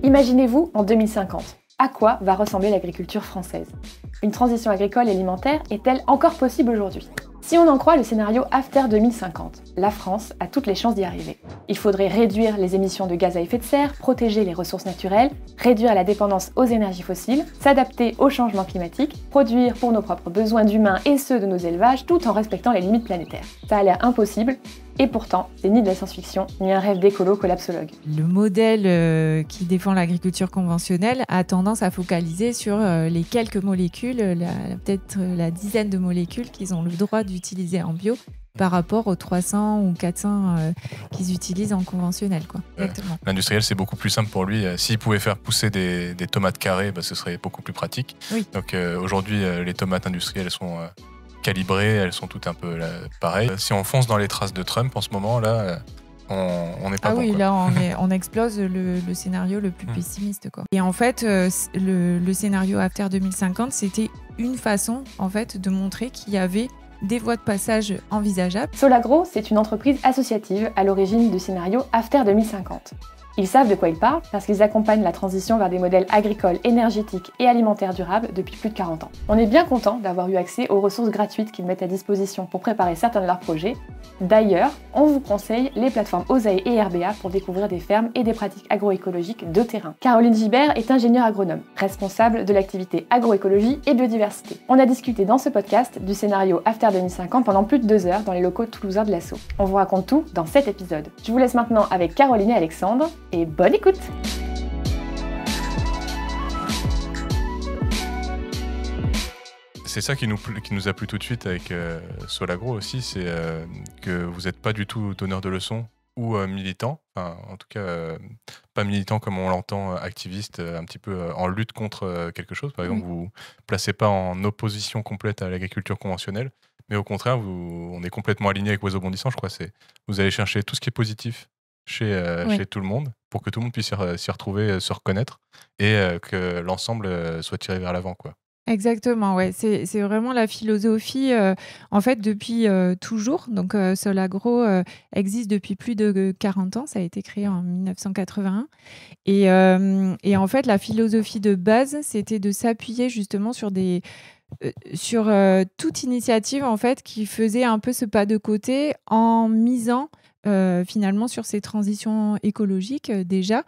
Imaginez-vous en 2050. À quoi va ressembler l'agriculture française? Une transition agricole et alimentaire est-elle encore possible aujourd'hui? Si on en croit le scénario After 2050, la France a toutes les chances d'y arriver. Il faudrait réduire les émissions de gaz à effet de serre, protéger les ressources naturelles, réduire la dépendance aux énergies fossiles, s'adapter au changement climatique, produire pour nos propres besoins d'humains et ceux de nos élevages tout en respectant les limites planétaires. Ça a l'air impossible, et pourtant, c'est ni de la science-fiction, ni un rêve d'écolo collapsologue. Le modèle qui défend l'agriculture conventionnelle a tendance à focaliser sur les quelques molécules, peut-être la dizaine de molécules qu'ils ont le droit d'utiliser en bio par rapport aux 300 ou 400 qu'ils utilisent en conventionnel, quoi. Exactement. L'industriel, c'est beaucoup plus simple pour lui. S'il pouvait faire pousser des tomates carrées, ce serait beaucoup plus pratique. Oui. Donc aujourd'hui, les tomates industrielles sont calibrées, elles sont toutes un peu pareilles. Si on fonce dans les traces de Trump en ce moment, là, on n'est pas bon. Ah oui, quoi. là, on explose le scénario le plus pessimiste, quoi. Et en fait, le scénario After 2050, c'était une façon, en fait, de montrer qu'il y avait des voies de passage envisageables. Solagro, c'est une entreprise associative à l'origine du scénario After 2050. Ils savent de quoi ils parlent parce qu'ils accompagnent la transition vers des modèles agricoles, énergétiques et alimentaires durables depuis plus de 40 ans. On est bien content d'avoir eu accès aux ressources gratuites qu'ils mettent à disposition pour préparer certains de leurs projets. D'ailleurs, on vous conseille les plateformes Oseille et RBA pour découvrir des fermes et des pratiques agroécologiques de terrain. Caroline Gibert est ingénieure agronome, responsable de l'activité agroécologie et biodiversité. On a discuté dans ce podcast du scénario After 2050 pendant plus de 2 heures dans les locaux toulousains de l'Asso. On vous raconte tout dans cet épisode. Je vous laisse maintenant avec Caroline et Alexandre. Et bonne écoute! C'est ça qui nous a plu tout de suite avec Solagro aussi, c'est que vous n'êtes pas du tout donneur de leçons ou militant, enfin, en tout cas pas militant comme on l'entend, activiste, un petit peu en lutte contre quelque chose. Par exemple, vous ne placez pas en opposition complète à l'agriculture conventionnelle, mais au contraire, on est complètement aligné avec Oiseaux Bondissants, je crois. Vous allez chercher tout ce qui est positif chez tout le monde pour que tout le monde puisse s'y retrouver, se reconnaître et que l'ensemble soit tiré vers l'avant, quoi. Exactement, ouais. C'est vraiment la philosophie, en fait, depuis toujours. Donc, Solagro existe depuis plus de 40 ans. Ça a été créé en 1981. Et en fait, la philosophie de base, c'était de s'appuyer justement sur toute initiative en fait, qui faisait un peu ce pas de côté en misant finalement sur ces transitions écologiques déjà.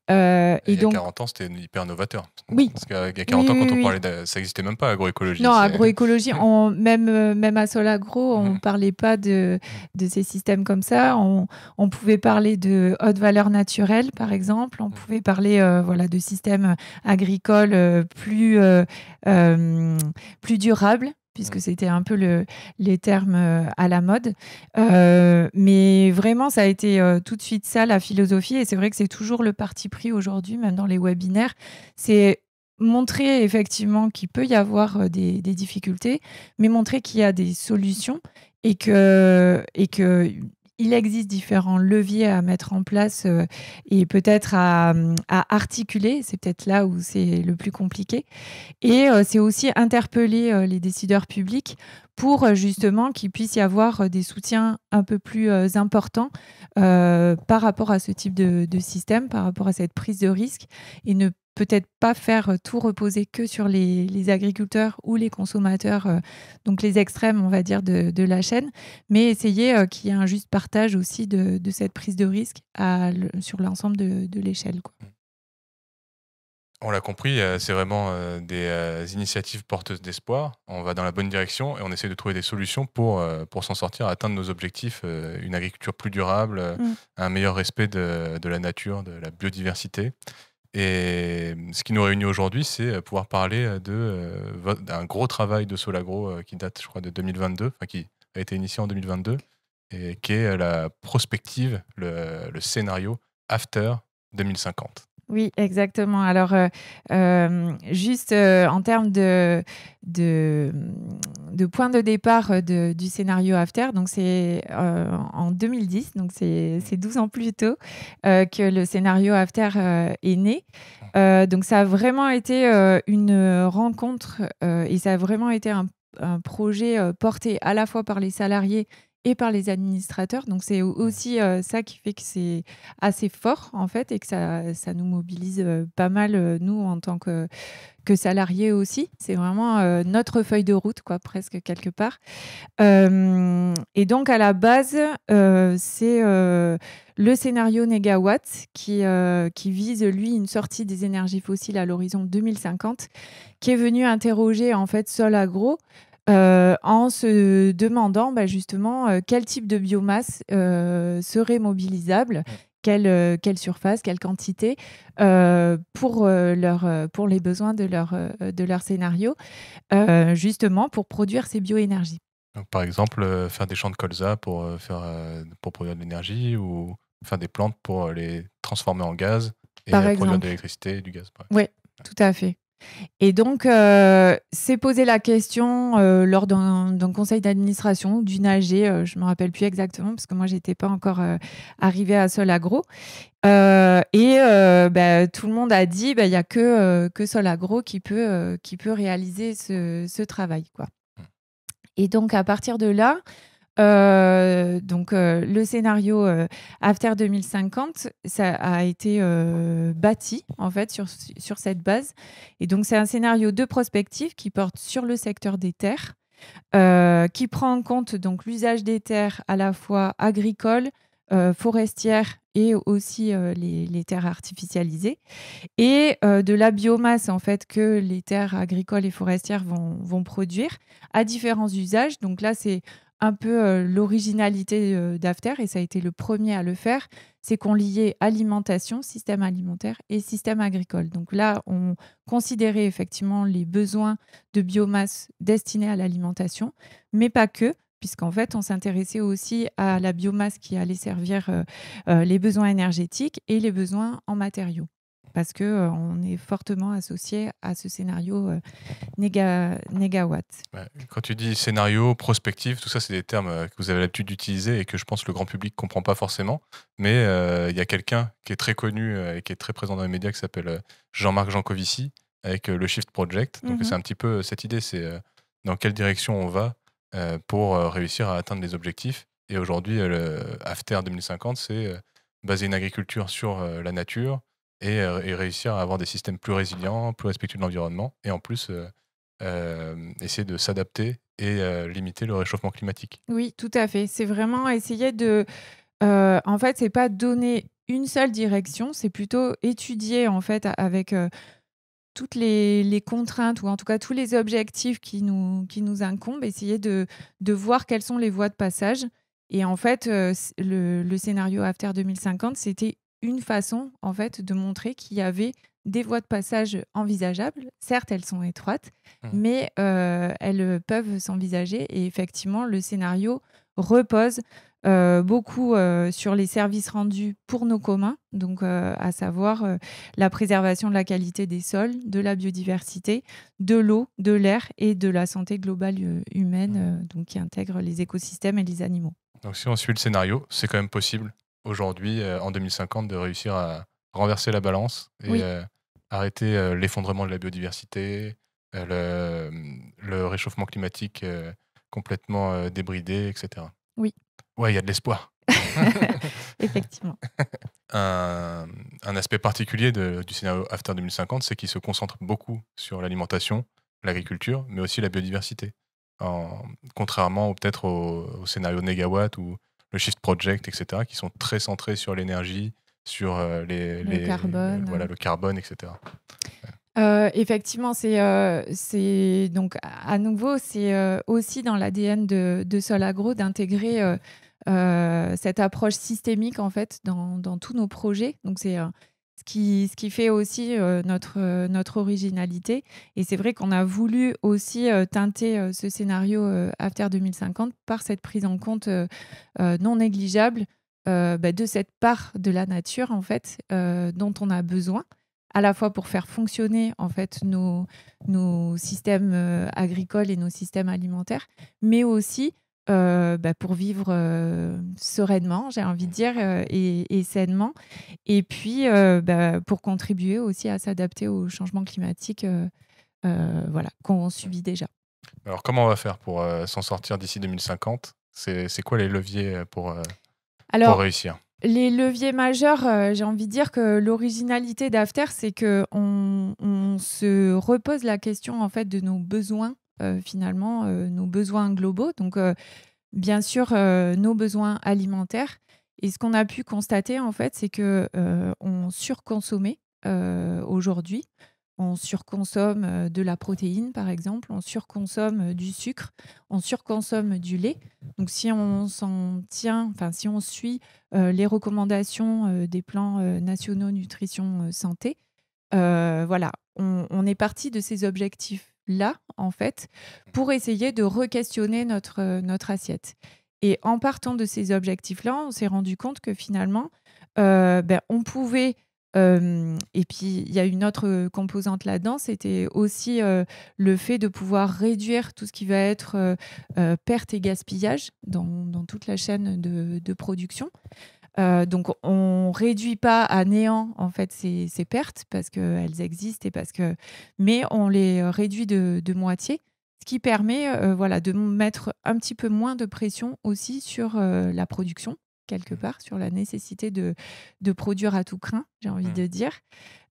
Et il y a donc, 40 ans, c'était hyper novateur. Oui. Parce qu'il y a 40 ans, Oui, quand on oui. parlait ça n'existait même pas, agroécologie. Non, agroécologie, même à Solagro, on ne parlait pas de ces systèmes comme ça. On pouvait parler de haute valeur naturelle, par exemple. On pouvait parler de systèmes agricoles plus durables, puisque c'était un peu les termes à la mode. Mais vraiment, ça a été tout de suite ça, la philosophie. Et c'est vrai que c'est toujours le parti pris aujourd'hui, même dans les webinaires. C'est montrer effectivement qu'il peut y avoir des difficultés, mais montrer qu'il y a des solutions et qu'il existe différents leviers à mettre en place et peut-être à articuler. C'est peut-être là où c'est le plus compliqué. Et c'est aussi interpeller les décideurs publics pour justement qu'il puisse y avoir des soutiens un peu plus importants par rapport à ce type de système, par rapport à cette prise de risque, et ne peut-être pas faire tout reposer que sur les agriculteurs ou les consommateurs, donc les extrêmes, on va dire, de la chaîne, mais essayer qu'il y ait un juste partage aussi de cette prise de risque sur l'ensemble de l'échelle, quoi. On l'a compris, c'est vraiment des initiatives porteuses d'espoir. On va dans la bonne direction et on essaie de trouver des solutions pour s'en sortir, atteindre nos objectifs, une agriculture plus durable, un meilleur respect de la nature, de la biodiversité. Et ce qui nous réunit aujourd'hui, c'est pouvoir parler d'un gros travail de Solagro qui date, je crois, de 2022, enfin qui a été initié en 2022, et qui est la prospective, le scénario After 2050. Oui, exactement. Alors, juste en termes de point de départ du scénario After, donc c'est en 2010, donc c'est 12 ans plus tôt que le scénario After est né. Donc ça a vraiment été une rencontre et ça a vraiment été un projet porté à la fois par les salariés et par les administrateurs. Donc c'est aussi ça qui fait que c'est assez fort en fait et que ça nous mobilise pas mal, nous, en tant que salariés aussi. C'est vraiment notre feuille de route, quoi, presque quelque part. Et donc, à la base, c'est le scénario Négawatt qui vise, lui, une sortie des énergies fossiles à l'horizon 2050, qui est venu interroger, en fait, Solagro en se demandant justement quel type de biomasse serait mobilisable, quelle surface, quelle quantité pour les besoins de leur scénario, justement pour produire ces bioénergies. Donc, par exemple, faire des champs de colza pour produire de l'énergie ou faire des plantes pour les transformer en gaz et Par produire exemple. de l'électricité et du gaz. Oui, tout à fait. Et donc, s'est posé la question lors d'un conseil d'administration, d'une AG, je ne me rappelle plus exactement, parce que moi, je n'étais pas encore arrivée à Solagro. Tout le monde a dit, il n'y a que Solagro qui peut réaliser ce travail, quoi. Et donc, à partir de là, le scénario After 2050, ça a été bâti en fait sur cette base. Et donc c'est un scénario de prospective qui porte sur le secteur des terres, qui prend en compte donc l'usage des terres à la fois agricoles, forestières et aussi les terres artificialisées, et de la biomasse en fait que les terres agricoles et forestières vont produire à différents usages. Donc là, c'est un peu l'originalité d'After, et ça a été le premier à le faire, c'est qu'on liait alimentation, système alimentaire et système agricole. Donc là, on considérait effectivement les besoins de biomasse destinés à l'alimentation, mais pas que, puisqu'en fait, on s'intéressait aussi à la biomasse qui allait servir les besoins énergétiques et les besoins en matériaux, parce qu'on est fortement associé à ce scénario Négawatt. Ouais. Quand tu dis scénario, prospective, tout ça, c'est des termes que vous avez l'habitude d'utiliser et que je pense que le grand public ne comprend pas forcément. Mais il y a quelqu'un qui est très connu et qui est très présent dans les médias qui s'appelle Jean-Marc Jancovici avec le Shift Project. Donc, c'est un petit peu cette idée, c'est dans quelle direction on va pour réussir à atteindre les objectifs. Et aujourd'hui, le After 2050, c'est baser une agriculture sur la nature et réussir à avoir des systèmes plus résilients, plus respectueux de l'environnement et en plus essayer de s'adapter et limiter le réchauffement climatique. Oui, tout à fait. C'est vraiment essayer de... en fait, c'est pas donner une seule direction, c'est plutôt étudier en fait avec toutes les contraintes, ou en tout cas tous les objectifs qui nous incombent, essayer de voir quelles sont les voies de passage. Et en fait, le scénario After 2050, c'était une façon en fait de montrer qu'il y avait des voies de passage envisageables. Certes, elles sont étroites, mais elles peuvent s'envisager. Et effectivement, le scénario repose beaucoup sur les services rendus pour nos communs, donc à savoir la préservation de la qualité des sols, de la biodiversité, de l'eau, de l'air et de la santé globale humaine, donc qui intègre les écosystèmes et les animaux. Donc si on suit le scénario, c'est quand même possible aujourd'hui, en 2050, de réussir à renverser la balance et arrêter l'effondrement de la biodiversité, le réchauffement climatique complètement débridé, etc. Oui. Ouais, il y a de l'espoir. Effectivement. Un aspect particulier du scénario After 2050, c'est qu'il se concentre beaucoup sur l'alimentation, l'agriculture, mais aussi la biodiversité. Contrairement peut-être au scénario Négawatt ou le Shift Project, etc., qui sont très centrés sur l'énergie, sur le carbone. le carbone, etc. Effectivement, c'est donc à nouveau, c'est aussi dans l'ADN de Solagro d'intégrer cette approche systémique en fait dans tous nos projets. Donc c'est ce qui fait aussi notre originalité. Et c'est vrai qu'on a voulu aussi teinter ce scénario After 2050 par cette prise en compte non négligeable de cette part de la nature en fait dont on a besoin, à la fois pour faire fonctionner en fait nos systèmes agricoles et nos systèmes alimentaires, mais aussi pour vivre sereinement, j'ai envie de dire, et sainement. Et puis, pour contribuer aussi à s'adapter au changement climatique qu'on subit déjà. Alors, comment on va faire pour s'en sortir d'ici 2050 ? C'est quoi les leviers pour Alors, réussir? les leviers majeurs, j'ai envie de dire que l'originalité d'After, c'est qu'on se repose la question en fait de nos besoins, finalement, nos besoins globaux. Donc, bien sûr, nos besoins alimentaires. Et ce qu'on a pu constater, en fait, c'est que on surconsommait aujourd'hui. On surconsomme de la protéine, par exemple, on surconsomme du sucre, on surconsomme du lait. Donc, si on s'en tient, enfin, si on suit les recommandations des plans nationaux nutrition santé, voilà, on est parti de ces objectifs-là, en fait, pour essayer de re-questionner notre assiette. Et en partant de ces objectifs-là, on s'est rendu compte que finalement, on pouvait et puis, il y a une autre composante là-dedans, c'était aussi le fait de pouvoir réduire tout ce qui va être perte et gaspillage dans toute la chaîne de production. Donc, on réduit pas à néant en fait ces pertes parce qu'elles existent mais on les réduit de moitié, ce qui permet voilà, de mettre un petit peu moins de pression aussi sur la production, quelque part, sur la nécessité de produire à tout crin, j'ai envie de dire.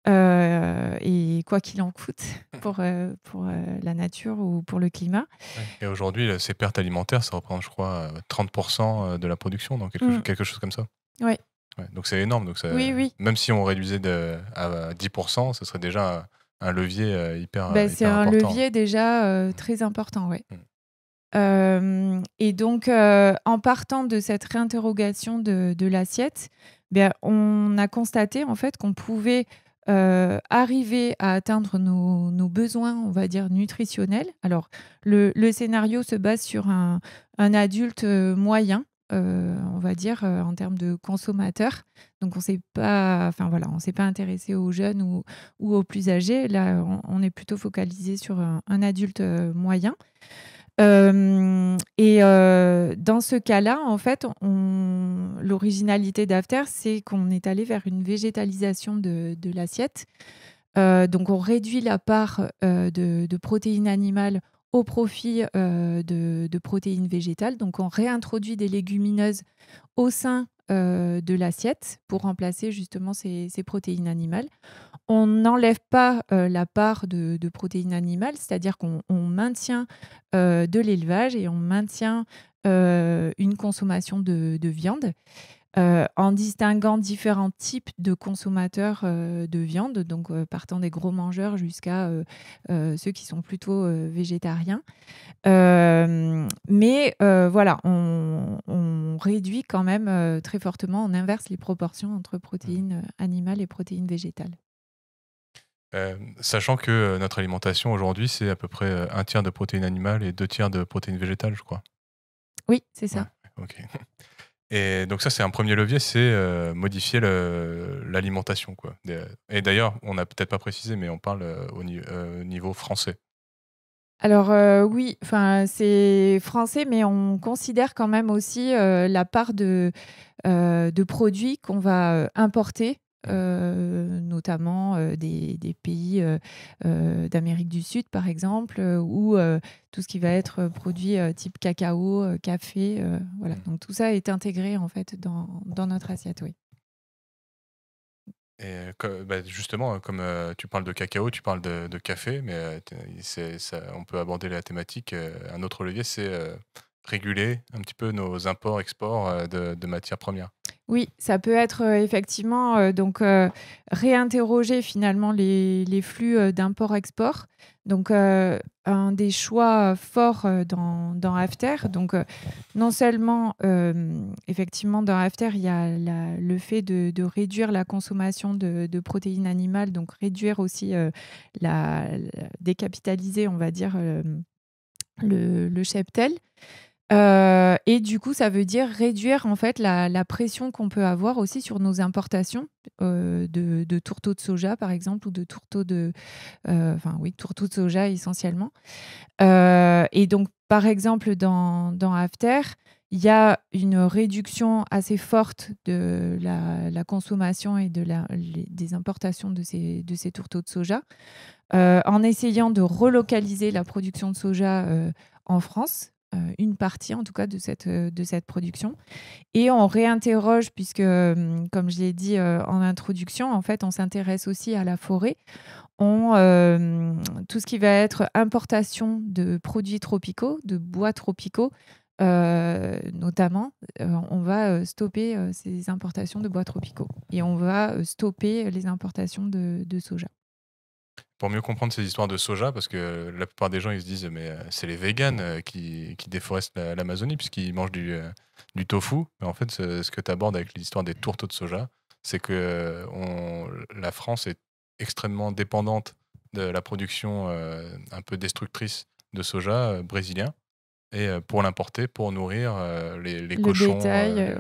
Et quoi qu'il en coûte pour la nature ou pour le climat. Et aujourd'hui, ces pertes alimentaires, ça représente, je crois, 30% de la production, donc quelque chose comme ça. Ouais. Ouais, donc c'est énorme. Donc Oui. même si on réduisait à 10%, ce serait déjà un levier hyper c'est important. un levier déjà très important, oui. Et donc, en partant de cette réinterrogation de l'assiette, on a constaté en fait qu'on pouvait arriver à atteindre nos besoins, on va dire, nutritionnels. Alors, le scénario se base sur un adulte moyen, on va dire, en termes de consommateur. Donc, on s'est pas intéressé aux jeunes ou aux plus âgés. Là, on est plutôt focalisé sur un adulte moyen. Dans ce cas-là, en fait, l'originalité d'After, c'est qu'on est allé vers une végétalisation de l'assiette. Donc, on réduit la part de protéines animales au profit de protéines végétales. Donc, on réintroduit des légumineuses au sein de l'assiette pour remplacer justement ces protéines animales. On n'enlève pas la part de protéines animales, c'est-à-dire qu'on maintient de l'élevage et on maintient une consommation de viande en distinguant différents types de consommateurs de viande, donc partant des gros mangeurs jusqu'à ceux qui sont plutôt végétariens. Mais voilà, on réduit quand même très fortement, on inverse les proportions entre protéines animales et protéines végétales. Sachant que notre alimentation aujourd'hui, c'est à peu près un tiers de protéines animales et 2 tiers de protéines végétales, je crois. Oui, c'est ça. Ouais, ok. Et donc ça, c'est un premier levier, c'est modifier l'alimentation, quoi. Et d'ailleurs, on n'a peut-être pas précisé, mais on parle au niveau français. Alors oui, c'est français, mais on considère quand même aussi la part de produits qu'on va importer, notamment des pays d'Amérique du Sud, par exemple, ou tout ce qui va être produit type cacao, café. Voilà. Donc tout ça est intégré en fait dans notre assiette, oui. Et justement, comme tu parles de cacao, tu parles de café, mais on peut aborder la thématique. Un autre levier, c'est réguler un petit peu nos imports-exports de matières premières. Oui, ça peut être effectivement réinterroger finalement les flux d'import-export. Donc, un des choix forts dans After. Donc, non seulement, effectivement, dans After, il y a le fait de réduire la consommation de protéines animales, donc réduire aussi, décapitaliser, on va dire, le cheptel. Et du coup, ça veut dire réduire en fait la pression qu'on peut avoir aussi sur nos importations de tourteaux de soja, par exemple, ou de tourteaux tourteaux de soja essentiellement. Et donc, par exemple, dans After, il y a une réduction assez forte de la consommation et des importations de ces tourteaux de soja, en essayant de relocaliser la production de soja en France. une partie en tout cas de cette production. Et on réinterroge, puisque, comme je l'ai dit en introduction, en fait, on s'intéresse aussi à la forêt. Tout ce qui va être importation de produits tropicaux, de bois tropicaux, notamment, on va stopper ces importations de bois tropicaux. Et on va stopper les importations de soja. Pour mieux comprendre ces histoires de soja, parce que la plupart des gens ils se disent mais c'est les véganes qui déforestent l'Amazonie puisqu'ils mangent du tofu. Mais en fait, ce que tu abordes avec l'histoire des tourteaux de soja, c'est que la France est extrêmement dépendante de la production un peu destructrice de soja brésilien et pour l'importer, pour nourrir les cochons, bétail,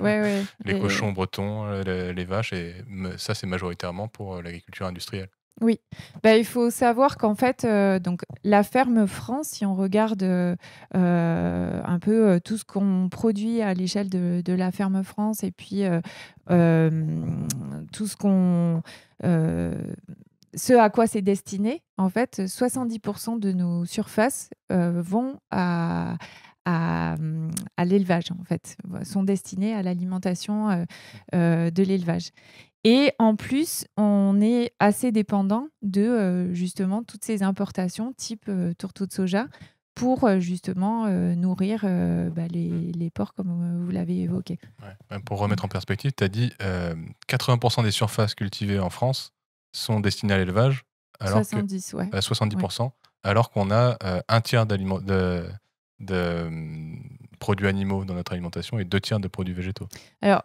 les cochons bretons, les vaches, et ça c'est majoritairement pour l'agriculture industrielle. Oui, il faut savoir qu'en fait, donc, la ferme France, si on regarde un peu tout ce qu'on produit à l'échelle de la ferme France et puis tout ce à quoi c'est destiné, en fait, 70% de nos surfaces vont à l'élevage, en fait, sont destinées à l'alimentation de l'élevage. Et en plus, on est assez dépendant de justement toutes ces importations type tourteau de soja pour justement nourrir les porcs, comme vous l'avez évoqué. Ouais. Pour remettre en perspective, tu as dit 80% des surfaces cultivées en France sont destinées à l'élevage, alors 70, à 70%, alors qu'on a un tiers de produits animaux dans notre alimentation et 2 tiers de produits végétaux. Alors,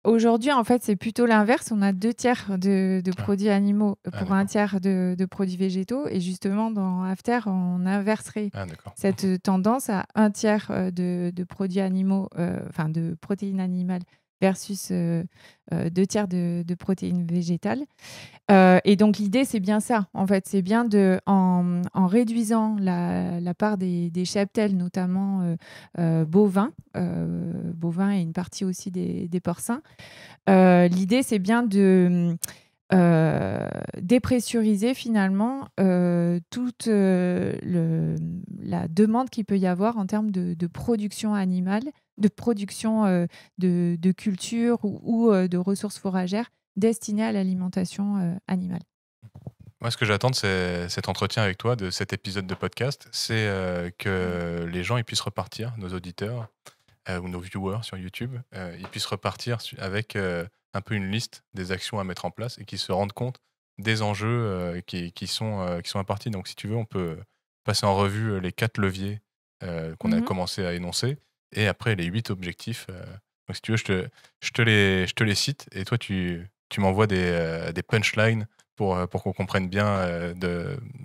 aujourd'hui, en fait, c'est plutôt l'inverse. On a 2 tiers de produits animaux pour 1 tiers de produits végétaux. Et justement, dans After, on inverserait cette tendance à 1 tiers de produits animaux, enfin de protéines animales versus 2 tiers de protéines végétales. Et donc, l'idée, c'est bien ça. En fait, c'est bien en réduisant la part des cheptels, notamment bovins et une partie aussi des porcins. L'idée, c'est bien de dépressuriser finalement toute la demande qu'il peut y avoir en termes de production animale, de production de culture ou de ressources fourragères destinées à l'alimentation animale. Moi, ce que j'attends de cet entretien avec toi, de cet épisode de podcast, c'est que les gens ils puissent repartir, nos auditeurs ou nos viewers sur YouTube, ils puissent repartir avec un peu une liste des actions à mettre en place et qu'ils se rendent compte des enjeux qui sont impartis. Donc, si tu veux, on peut passer en revue les 4 leviers qu'on a commencé à énoncer et après les 8 objectifs. Donc, si tu veux, je te les cite et toi, tu m'envoies des punchlines pour qu'on comprenne bien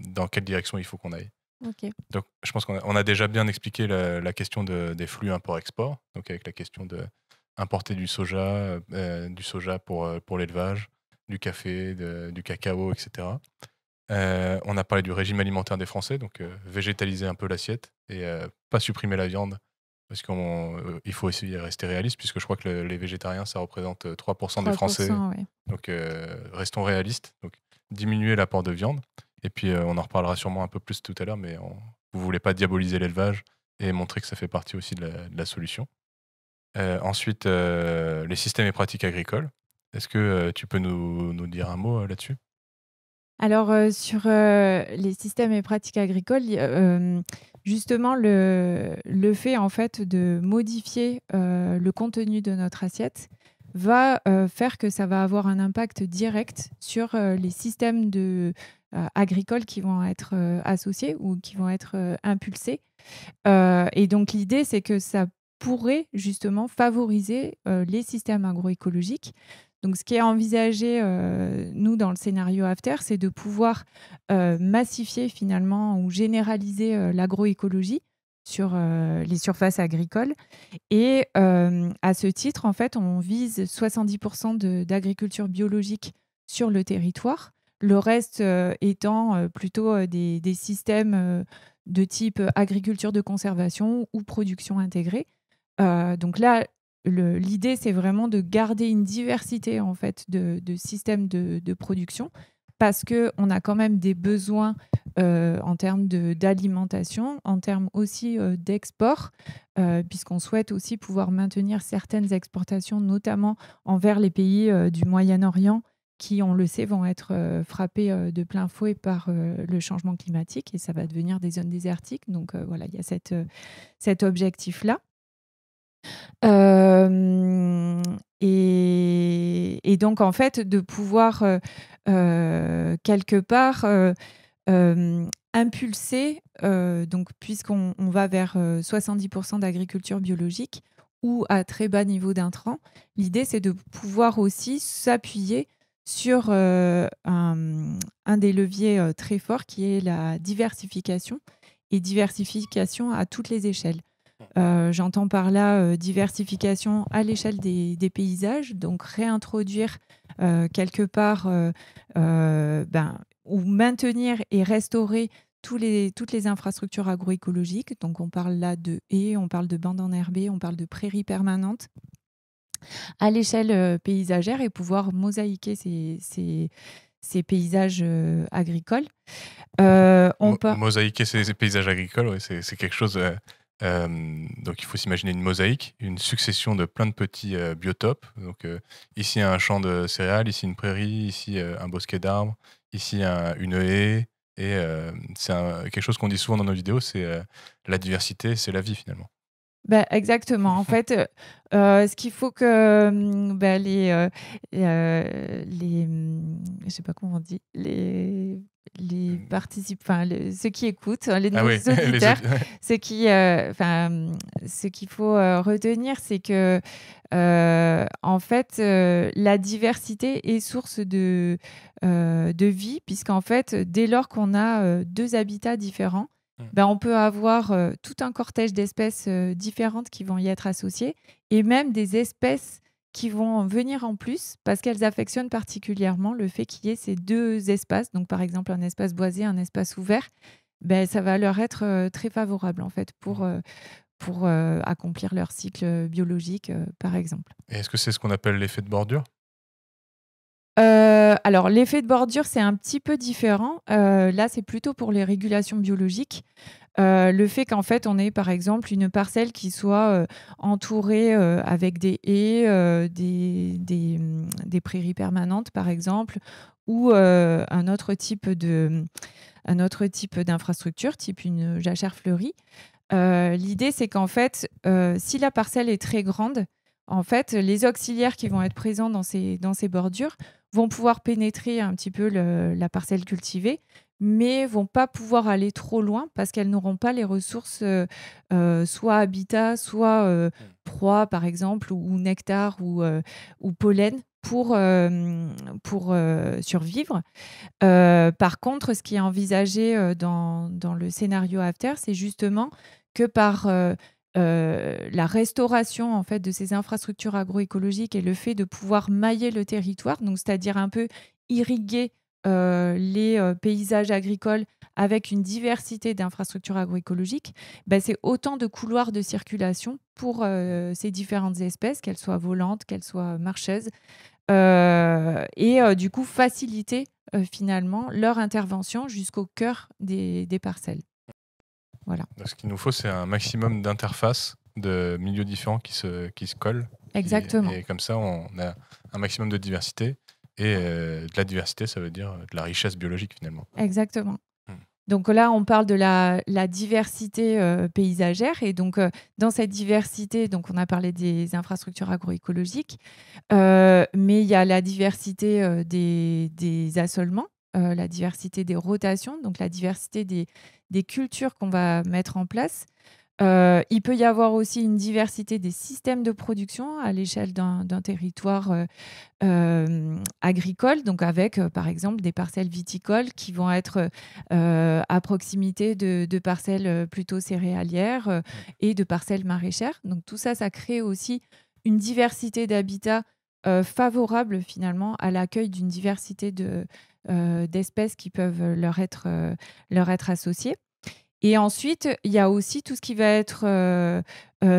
dans quelle direction il faut qu'on aille. Okay. Donc, je pense qu'on a déjà bien expliqué la question des flux import-export, donc avec la question de importer du soja pour l'élevage, du café, du cacao, etc. On a parlé du régime alimentaire des Français, donc végétaliser un peu l'assiette et pas supprimer la viande, parce qu'il faut aussi rester réaliste, puisque je crois que les végétariens, ça représente 3% des Français. Ouais. Donc, restons réalistes. Donc, diminuer l'apport de viande. Et puis, on en reparlera sûrement un peu plus tout à l'heure, mais vous ne voulez pas diaboliser l'élevage et montrer que ça fait partie aussi de la solution. Ensuite, les systèmes et pratiques agricoles. Est-ce que tu peux nous dire un mot là-dessus ? Alors, sur les systèmes et pratiques agricoles, justement, le fait en fait de modifier le contenu de notre assiette va faire que ça va avoir un impact direct sur les systèmes agricoles qui vont être associés ou qui vont être impulsés. Et donc, l'idée, c'est que ça pourrait justement favoriser les systèmes agroécologiques. Donc, ce qui est envisagé, nous, dans le scénario After, c'est de pouvoir massifier finalement ou généraliser l'agroécologie sur les surfaces agricoles. Et à ce titre, en fait, on vise 70% d'agriculture biologique sur le territoire. Le reste étant plutôt des systèmes de type agriculture de conservation ou production intégrée. Donc là, l'idée, c'est vraiment de garder une diversité en fait, de systèmes de production, parce qu'on a quand même des besoins en termes d'alimentation, en termes aussi d'export, puisqu'on souhaite aussi pouvoir maintenir certaines exportations, notamment envers les pays du Moyen-Orient, qui, on le sait, vont être frappés de plein fouet par le changement climatique, et ça va devenir des zones désertiques. Donc voilà, il y a cet objectif-là. Et donc, en fait, de pouvoir quelque part impulser, donc, puisqu'on va vers 70% d'agriculture biologique ou à très bas niveau d'intrants, l'idée, c'est de pouvoir aussi s'appuyer sur un des leviers très forts qui est la diversification, et diversification à toutes les échelles. J'entends par là diversification à l'échelle des paysages, donc réintroduire quelque part ou maintenir et restaurer toutes les infrastructures agroécologiques. Donc on parle là de haies, on parle de bandes enherbées, on parle de prairies permanentes à l'échelle paysagère, et pouvoir mosaïquer ces paysages agricoles. Mosaïquer ces paysages agricoles, ouais, c'est quelque chose... donc il faut s'imaginer une mosaïque, une succession de plein de petits biotopes. Donc ici un champ de céréales, ici une prairie, ici un bosquet d'arbres, ici une haie. Et c'est quelque chose qu'on dit souvent dans nos vidéos, c'est la diversité, c'est la vie finalement. Exactement. En fait, ce qu'il faut que je sais pas comment on dit, les participants, ceux qui écoutent, nos auditeurs, ce qu'il faut retenir, c'est que en fait, la diversité est source de vie, puisqu'en fait, dès lors qu'on a deux habitats différents, on peut avoir tout un cortège d'espèces différentes qui vont y être associées, et même des espèces qui vont venir en plus parce qu'elles affectionnent particulièrement le fait qu'il y ait ces deux espaces. Donc, par exemple, un espace boisé, un espace ouvert, ça va leur être très favorable en fait pour accomplir leur cycle biologique, par exemple. Et est-ce que c'est ce qu'on appelle l'effet de bordure ? Alors, l'effet de bordure, c'est un petit peu différent. Là, c'est plutôt pour les régulations biologiques. Le fait qu'en fait, on ait par exemple une parcelle qui soit entourée avec des haies, des prairies permanentes, par exemple, ou un autre type d'infrastructure, type une jachère fleurie. L'idée, c'est qu'en fait, si la parcelle est très grande, en fait, les auxiliaires qui vont être présents dans ces bordures vont pouvoir pénétrer un petit peu la parcelle cultivée, mais vont pas pouvoir aller trop loin parce qu'elles n'auront pas les ressources, soit habitat, soit proie, par exemple, ou nectar, ou pollen pour survivre. Par contre, ce qui est envisagé dans le scénario After, c'est justement que par la restauration en fait de ces infrastructures agroécologiques et le fait de pouvoir mailler le territoire, donc c'est-à-dire un peu irriguer les paysages agricoles avec une diversité d'infrastructures agroécologiques, c'est autant de couloirs de circulation pour ces différentes espèces, qu'elles soient volantes, qu'elles soient marcheuses, et du coup faciliter finalement leur intervention jusqu'au cœur des parcelles. Voilà. Ce qu'il nous faut, c'est un maximum d'interfaces de milieux différents qui se collent. Exactement. Et comme ça, on a un maximum de diversité. Et de la diversité, ça veut dire de la richesse biologique, finalement. Exactement. Donc là, on parle de la diversité paysagère. Et donc, dans cette diversité, donc on a parlé des infrastructures agroécologiques, mais il y a la diversité des assolements, la diversité des rotations, donc la diversité des cultures qu'on va mettre en place. Il peut y avoir aussi une diversité des systèmes de production à l'échelle d'un territoire agricole, donc avec par exemple des parcelles viticoles qui vont être à proximité de parcelles plutôt céréalières et de parcelles maraîchères. Donc tout ça, ça crée aussi une diversité d'habitats favorable finalement à l'accueil d'une diversité d'espèces qui peuvent leur être associées. Et ensuite, il y a aussi tout ce qui va être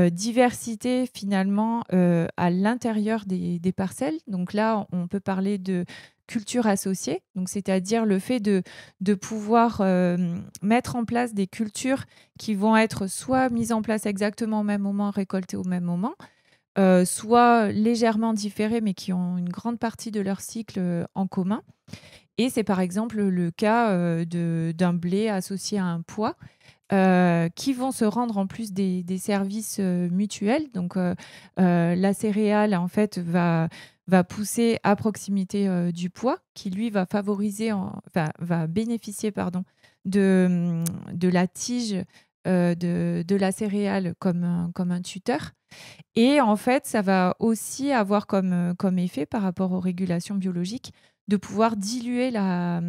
diversité finalement à l'intérieur des parcelles. Donc là, on peut parler de culture associée, donc c'est-à-dire le fait de pouvoir mettre en place des cultures qui vont être soit mises en place exactement au même moment, récoltées au même moment, soit légèrement différées, mais qui ont une grande partie de leur cycle en commun. Et c'est par exemple le cas d'un blé associé à un pois, qui vont se rendre en plus des services mutuels. Donc, la céréale, en fait, va pousser à proximité du pois, qui lui va va bénéficier de la tige de la céréale comme un tuteur. Et en fait, ça va aussi avoir comme effet par rapport aux régulations biologiques de pouvoir diluer la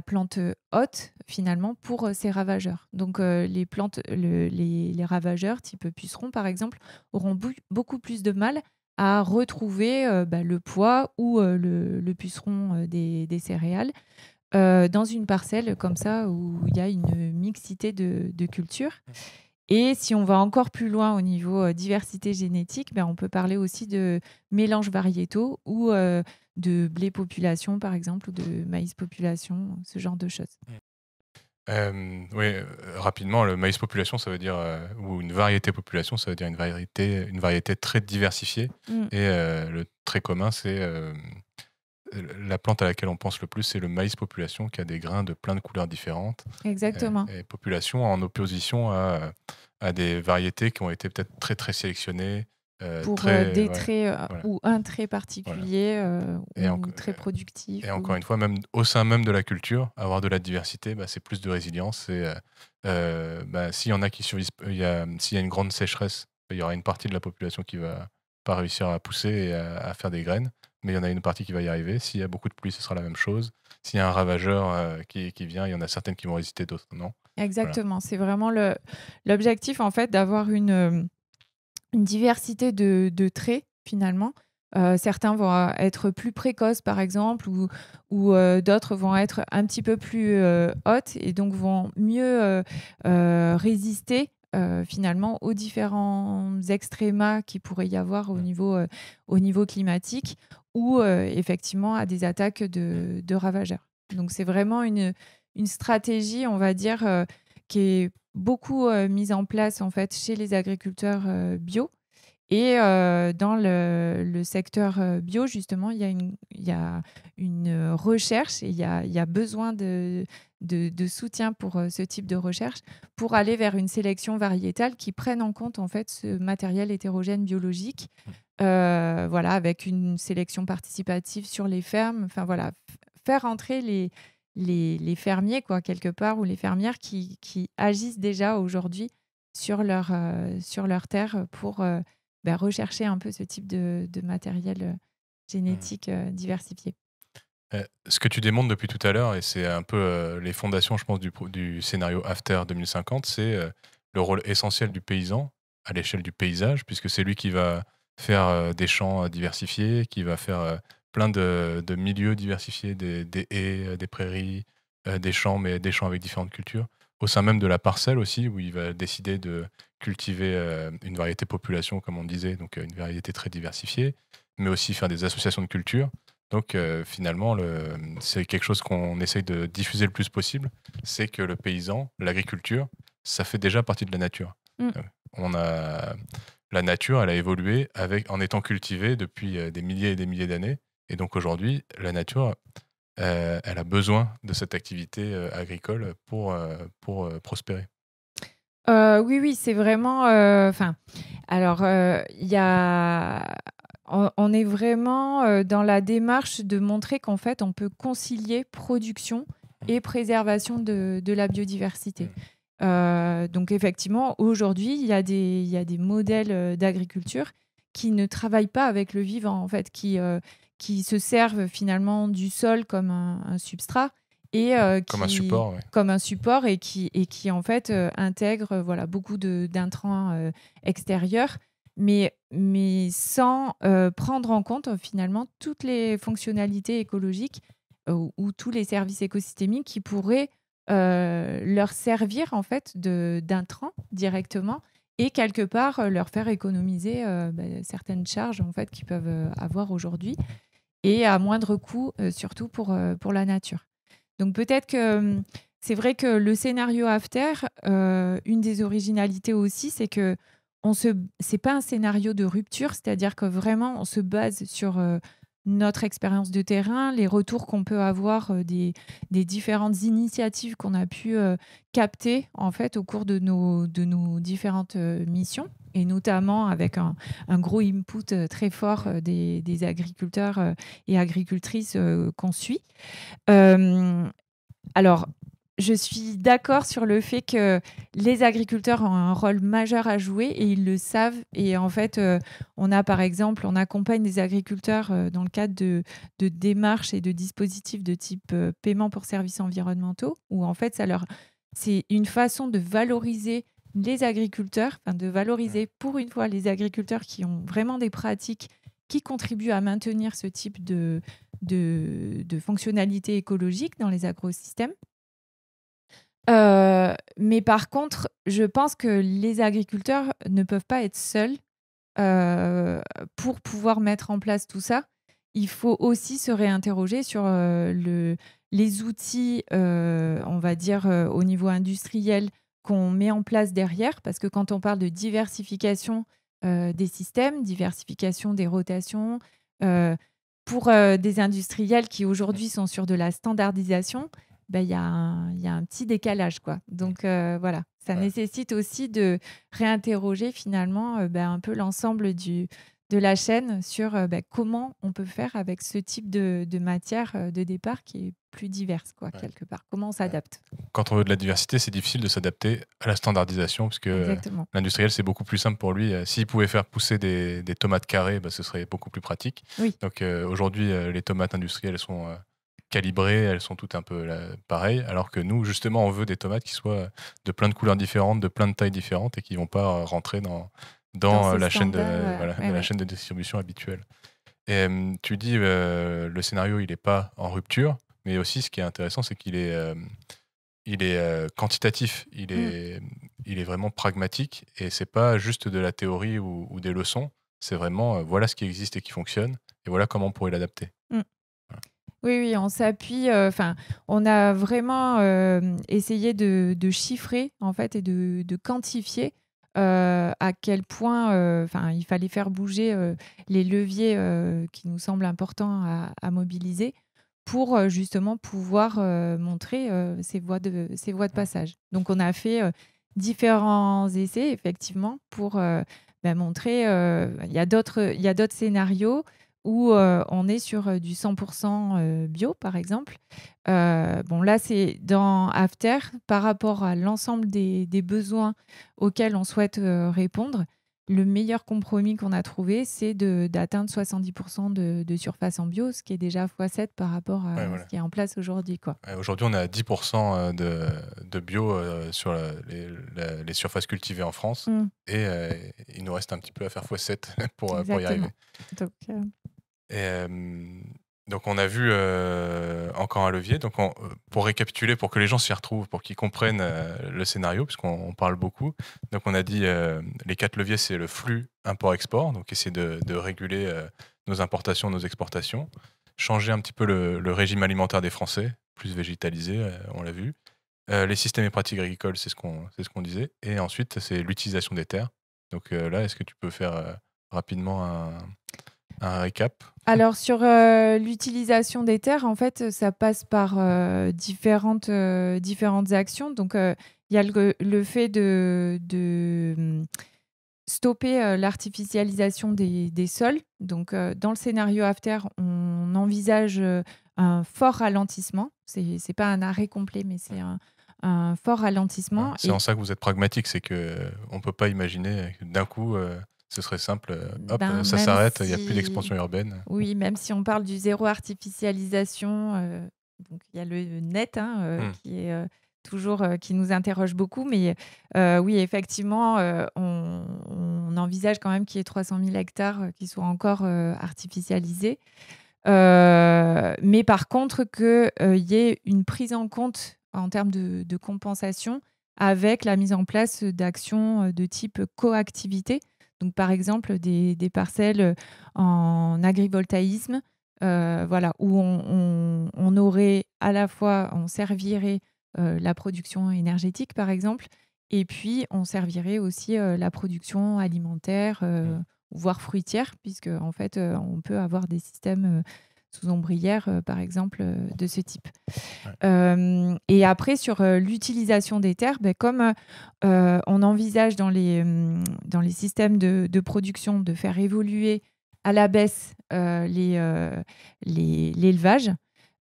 plante hôte finalement pour ces ravageurs. Donc les plantes, les ravageurs type pucerons par exemple auront beaucoup plus de mal à retrouver le pois ou le puceron des céréales dans une parcelle comme ça où il y a une mixité de cultures. Et si on va encore plus loin au niveau diversité génétique, on peut parler aussi de mélanges variétaux ou de blé population, par exemple, ou de maïs population, ce genre de choses. Oui, rapidement, le maïs population, ça veut dire, ou une variété population, ça veut dire une variété très diversifiée. Et le très commun, c'est la plante à laquelle on pense le plus, c'est le maïs population, qui a des grains de plein de couleurs différentes. Exactement. Et population en opposition à des variétés qui ont été peut-être très très sélectionnées. Pour des traits ou un trait particulier ou très productif. Et encore une fois, même au sein même de la culture, avoir de la diversité, c'est plus de résilience. S'il y en a qui survivent, s'il y a une grande sécheresse, il y aura une partie de la population qui va pas réussir à pousser et à faire des graines, mais il y en a une partie qui va y arriver. S'il y a beaucoup de pluie, ce sera la même chose. S'il y a un ravageur qui vient, il y en a certaines qui vont résister, d'autres non. Exactement. Voilà. C'est vraiment l'objectif en fait d'avoir une diversité de traits finalement. Certains vont être plus précoces par exemple ou d'autres vont être un petit peu plus hautes et donc vont mieux résister finalement aux différents extrémas qu'il pourrait y avoir au niveau climatique ou effectivement à des attaques de ravageurs. Donc c'est vraiment une stratégie, on va dire, qui est beaucoup mise en place en fait chez les agriculteurs bio. Et dans le secteur bio, justement, il y a une recherche et il y a besoin de soutien pour ce type de recherche pour aller vers une sélection variétale qui prenne en compte en fait ce matériel hétérogène biologique, avec une sélection participative sur les fermes. Enfin voilà, faire entrer les fermiers quelque part ou les fermières qui agissent déjà aujourd'hui sur leur terre pour rechercher un peu ce type de matériel génétique diversifié. Ce que tu démontres depuis tout à l'heure, et c'est un peu les fondations, je pense, du scénario After 2050, c'est le rôle essentiel du paysan à l'échelle du paysage, puisque c'est lui qui va faire des champs diversifiés, qui va faire plein de milieux diversifiés, des haies, des prairies, des champs, mais des champs avec différentes cultures. Au sein même de la parcelle aussi, où il va décider de cultiver une variété population, comme on disait, donc une variété très diversifiée, mais aussi faire des associations de cultures. Donc finalement, c'est quelque chose qu'on essaye de diffuser le plus possible, c'est que le paysan, l'agriculture, ça fait déjà partie de la nature. La nature, elle a évolué en étant cultivée depuis des milliers et des milliers d'années. Et donc aujourd'hui, la nature, elle a besoin de cette activité agricole pour prospérer. Oui, c'est vraiment... on est vraiment dans la démarche de montrer qu'en fait, on peut concilier production et préservation de la biodiversité. Donc effectivement, aujourd'hui, il y a des modèles d'agriculture qui ne travaillent pas avec le vivant, en fait, qui se servent finalement du sol comme un substrat et comme un support, comme un support et qui en fait intègre beaucoup d'intrants extérieurs, mais sans prendre en compte finalement toutes les fonctionnalités écologiques ou tous les services écosystémiques qui pourraient leur servir en fait d'intrants directement et quelque part leur faire économiser certaines charges en fait qu'ils peuvent avoir aujourd'hui. et à moindre coût, surtout pour la nature. Donc peut-être que c'est vrai que le scénario after, une des originalités aussi, c'est que c'est pas un scénario de rupture, c'est-à-dire que vraiment on se base sur notre expérience de terrain, les retours qu'on peut avoir des différentes initiatives qu'on a pu capter en fait au cours de nos différentes missions, et notamment avec un gros input très fort des agriculteurs et agricultrices qu'on suit. Alors, je suis d'accord sur le fait que les agriculteurs ont un rôle majeur à jouer et ils le savent. Et en fait, on accompagne des agriculteurs dans le cadre de démarches et de dispositifs de type paiement pour services environnementaux, où en fait, c'est une façon de valoriser les agriculteurs, enfin de valoriser pour une fois les agriculteurs qui ont vraiment des pratiques qui contribuent à maintenir ce type de fonctionnalités écologiques dans les agrosystèmes. Mais par contre, je pense que les agriculteurs ne peuvent pas être seuls pour pouvoir mettre en place tout ça. Il faut aussi se réinterroger sur les outils, on va dire, au niveau industriel qu'on met en place derrière. Parce que quand on parle de diversification des systèmes, diversification des rotations, pour des industriels qui aujourd'hui sont sur de la standardisation, il y a un petit décalage, quoi. Donc voilà, ça nécessite aussi de réinterroger finalement un peu l'ensemble de la chaîne sur comment on peut faire avec ce type de matière de départ qui est plus diverse, quoi, quelque part. Comment on s'adapte. Quand on veut de la diversité, c'est difficile de s'adapter à la standardisation, parce que l'industriel, c'est beaucoup plus simple pour lui. S'il pouvait faire pousser des tomates carrées, ce serait beaucoup plus pratique. Oui. Donc aujourd'hui, les tomates industrielles sont calibrées, elles sont toutes un peu pareilles, alors que nous, justement, on veut des tomates qui soient de plein de couleurs différentes, de plein de tailles différentes, et qui ne vont pas rentrer dans la chaîne la chaîne de distribution habituelle. Et tu dis le scénario, il n'est pas en rupture, mais aussi ce qui est intéressant, c'est qu'il est quantitatif, il est vraiment pragmatique, et c'est pas juste de la théorie ou des leçons, c'est vraiment voilà ce qui existe et qui fonctionne, et voilà comment on pourrait l'adapter. Oui, on s'appuie. On a vraiment essayé de chiffrer en fait et de quantifier à quel point il fallait faire bouger les leviers qui nous semblent importants à mobiliser pour justement pouvoir montrer ces voies de passage. Donc, on a fait différents essais effectivement pour montrer. Il y a d'autres scénarios où on est sur du 100% bio, par exemple. Là, c'est dans After, par rapport à l'ensemble des besoins auxquels on souhaite répondre, le meilleur compromis qu'on a trouvé, c'est d'atteindre 70% de surface en bio, ce qui est déjà x7 par rapport à ce qui est en place aujourd'hui. Aujourd'hui, on est à 10% de bio sur les surfaces cultivées en France, et il nous reste un petit peu à faire x7 pour y arriver. Donc on a vu encore un levier. Donc pour récapituler, pour que les gens s'y retrouvent, pour qu'ils comprennent le scénario, puisqu'on parle beaucoup. Donc on a dit les 4 leviers, c'est le flux import-export, donc essayer de réguler nos importations, nos exportations, changer un petit peu le régime alimentaire des Français, plus végétalisé, on l'a vu. Les systèmes et pratiques agricoles, c'est ce qu'on disait. Et ensuite, c'est l'utilisation des terres. Donc là, est-ce que tu peux faire rapidement un récap? Alors, sur l'utilisation des terres, en fait, ça passe par différentes actions. Donc, il y a le fait de stopper l'artificialisation des sols. Donc, dans le scénario After, on envisage un fort ralentissement. C'est pas un arrêt complet, mais c'est un fort ralentissement. C'est en ça que vous êtes pragmatique, c'est qu'on ne peut pas imaginer que d'un coup... ce serait simple, ça s'arrête, il n'y a plus d'expansion urbaine. Oui, même si on parle du zéro artificialisation, donc il y a le net qui est toujours qui nous interroge beaucoup, mais oui, effectivement, on envisage quand même qu'il y ait 300 000 hectares qui soient encore artificialisés. Mais par contre, qu'il y ait une prise en compte en termes de compensation avec la mise en place d'actions de type coactivité. Donc, par exemple, des parcelles en agrivoltaïsme voilà, où on aurait à la fois, on servirait la production énergétique, par exemple, et puis on servirait aussi la production alimentaire, voire fruitière, puisque en fait, on peut avoir des systèmes sous ombrière, par exemple, de ce type. Et après, sur l'utilisation des terres, comme on envisage dans les systèmes de production de faire évoluer à la baisse l'élevage,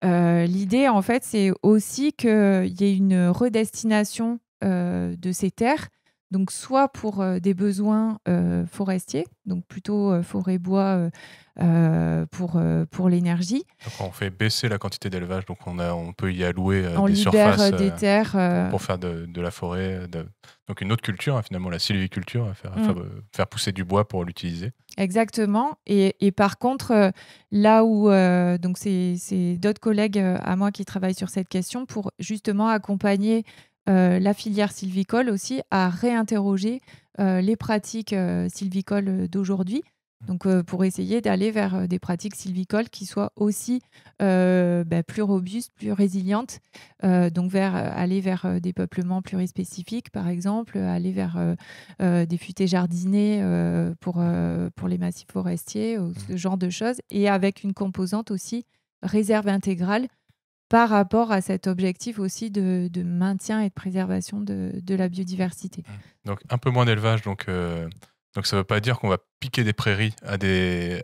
l'idée, en fait, c'est aussi qu'il y ait une redestination de ces terres, donc soit pour des besoins forestiers, donc plutôt forêt-bois pour l'énergie. Donc on fait baisser la quantité d'élevage, donc on peut y allouer On des libère surfaces des terres pour faire de la forêt, donc une autre culture, hein, finalement la sylviculture, faire pousser du bois pour l'utiliser. Exactement. Et par contre, là où donc c'est d'autres collègues à moi qui travaillent sur cette question pour justement accompagner la filière sylvicole aussi à réinterroger les pratiques sylvicoles d'aujourd'hui. Donc, pour essayer d'aller vers des pratiques sylvicoles qui soient aussi plus robustes, plus résilientes. Donc, aller vers des peuplements plurispécifiques, par exemple, aller vers des futaies jardinées pour les massifs forestiers, ce genre de choses. Et avec une composante aussi réserve intégrale par rapport à cet objectif aussi de maintien et de préservation de la biodiversité. Donc, un peu moins d'élevage, donc ça ne veut pas dire qu'on va piquer des prairies à des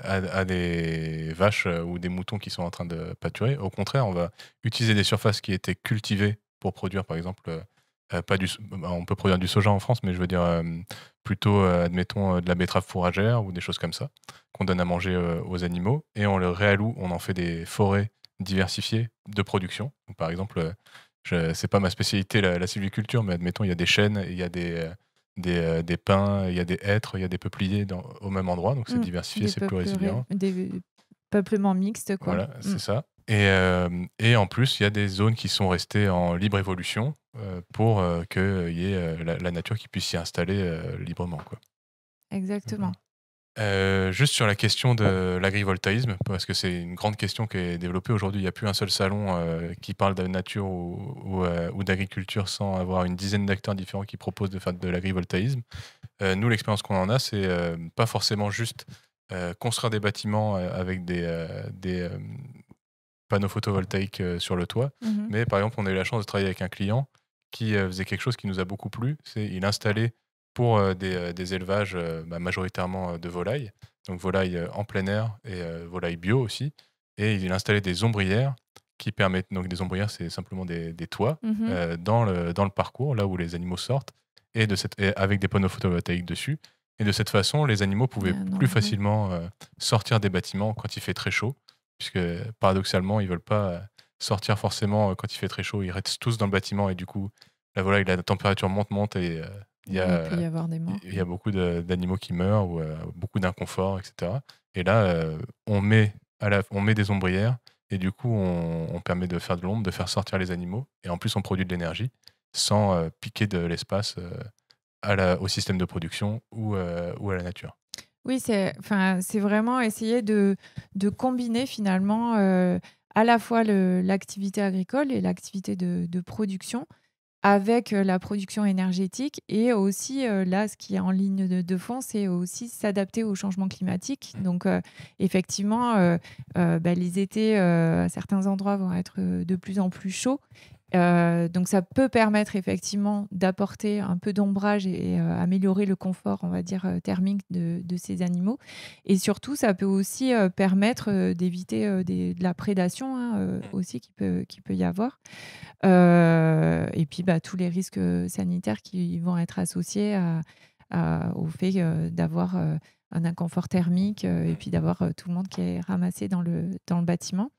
vaches ou des moutons qui sont en train de pâturer. Au contraire, on va utiliser des surfaces qui étaient cultivées pour produire, par exemple, on peut produire du soja en France, mais je veux dire plutôt, admettons, de la betterave fourragère ou des choses comme ça, qu'on donne à manger aux animaux, et on le réalloue, on en fait des forêts diversifiées de production. Donc, par exemple, c'est pas ma spécialité, la sylviculture, mais admettons, il y a des chênes, il y a des pins, il y a des hêtres, il y a des peupliers au même endroit, donc c'est diversifié, c'est plus résilient. Des peuplements mixtes, quoi. Voilà, c'est ça. Et en plus, il y a des zones qui sont restées en libre évolution pour qu'il y ait la nature qui puisse s'y installer librement, quoi. Exactement. Juste sur la question de l'agrivoltaïsme, parce que c'est une grande question qui est développée aujourd'hui. Il n'y a plus un seul salon qui parle de nature ou d'agriculture sans avoir une dizaine d'acteurs différents qui proposent de faire de l'agrivoltaïsme. Nous, l'expérience qu'on en a, c'est pas forcément juste construire des bâtiments avec des panneaux photovoltaïques sur le toit, mais par exemple, on a eu la chance de travailler avec un client qui faisait quelque chose qui nous a beaucoup plu. Il installait pour des élevages majoritairement de volailles, donc volailles en plein air et volailles bio aussi. Et il installait des ombrières qui permettent, donc des ombrières, c'est simplement des toits dans le parcours, là où les animaux sortent, et avec des panneaux photovoltaïques dessus. Et de cette façon, les animaux pouvaient plus facilement sortir des bâtiments quand il fait très chaud, puisque paradoxalement, ils ne veulent pas sortir forcément quand il fait très chaud. Ils restent tous dans le bâtiment et du coup, la volaille, la température monte et il peut y avoir des morts. Il y a beaucoup d'animaux qui meurent ou beaucoup d'inconfort, etc. Et là, on met des ombrières et du coup, on permet de faire de l'ombre, de faire sortir les animaux. Et en plus, on produit de l'énergie sans piquer de l'espace au système de production ou à la nature. Oui, c'est vraiment essayer de combiner finalement à la fois l'activité agricole et l'activité de production avec la production énergétique et aussi, là, ce qui est en ligne de fond, c'est aussi s'adapter au changement climatique. Donc, effectivement, les étés, à certains endroits, vont être de plus en plus chauds. Donc, ça peut permettre effectivement d'apporter un peu d'ombrage et améliorer le confort, on va dire, thermique de ces animaux. Et surtout, ça peut aussi permettre d'éviter de la prédation aussi qui peut y avoir. Et puis, tous les risques sanitaires qui vont être associés au fait d'avoir un inconfort thermique et puis d'avoir tout le monde qui est ramassé dans le bâtiment.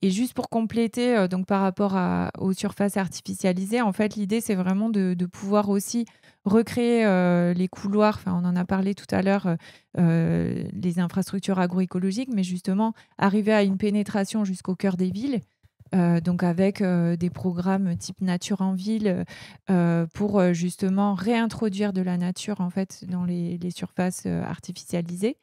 Et juste pour compléter, donc par rapport aux surfaces artificialisées, en fait, l'idée, c'est vraiment de pouvoir aussi recréer les couloirs. Enfin, on en a parlé tout à l'heure, les infrastructures agroécologiques, mais justement, arriver à une pénétration jusqu'au cœur des villes donc avec des programmes type Nature en ville pour justement réintroduire de la nature en fait dans les surfaces artificialisées.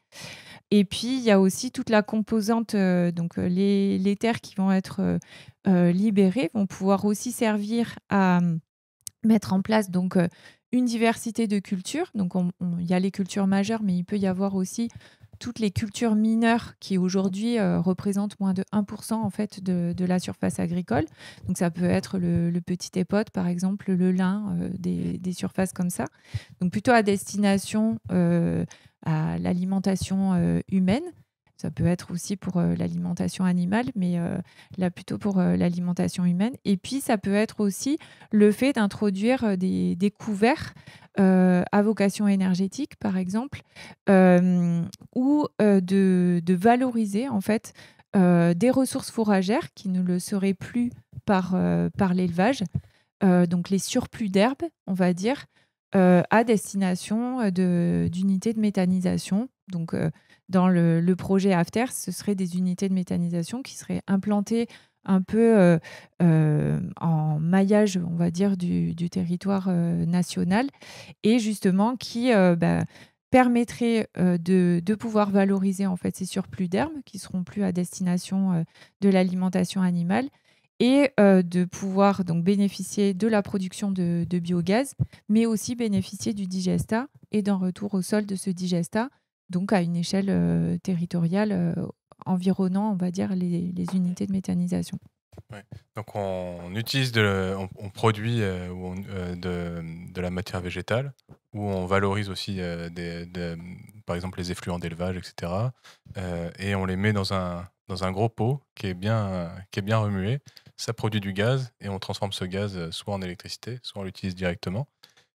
Et puis il y a aussi toute la composante, donc les terres qui vont être libérées vont pouvoir aussi servir à mettre en place donc une diversité de cultures. Donc il y a les cultures majeures, mais il peut y avoir aussi toutes les cultures mineures qui aujourd'hui représentent moins de 1% en fait de la surface agricole. Donc ça peut être le petit épote par exemple, le lin, des surfaces comme ça. Donc plutôt à destination à l'alimentation humaine. Ça peut être aussi pour l'alimentation animale, mais là plutôt pour l'alimentation humaine. Et puis ça peut être aussi le fait d'introduire des couverts à vocation énergétique, par exemple, ou de valoriser en fait des ressources fourragères qui ne le seraient plus par l'élevage, donc les surplus d'herbe, on va dire, à destination d'unités de méthanisation. Donc, dans le projet After, ce seraient des unités de méthanisation qui seraient implantées un peu en maillage, on va dire, du territoire national et justement qui permettraient de pouvoir valoriser en fait ces surplus d'herbes qui seront plus à destination de l'alimentation animale et de pouvoir donc bénéficier de la production de biogaz, mais aussi bénéficier du digestat et d'un retour au sol de ce digestat, donc à une échelle territoriale environnant, on va dire, les unités de méthanisation. Ouais. Donc on produit de la matière végétale, ou on valorise aussi par exemple les effluents d'élevage, etc. Et on les met dans un gros pot qui est bien remué. Ça produit du gaz et on transforme ce gaz soit en électricité, soit on l'utilise directement.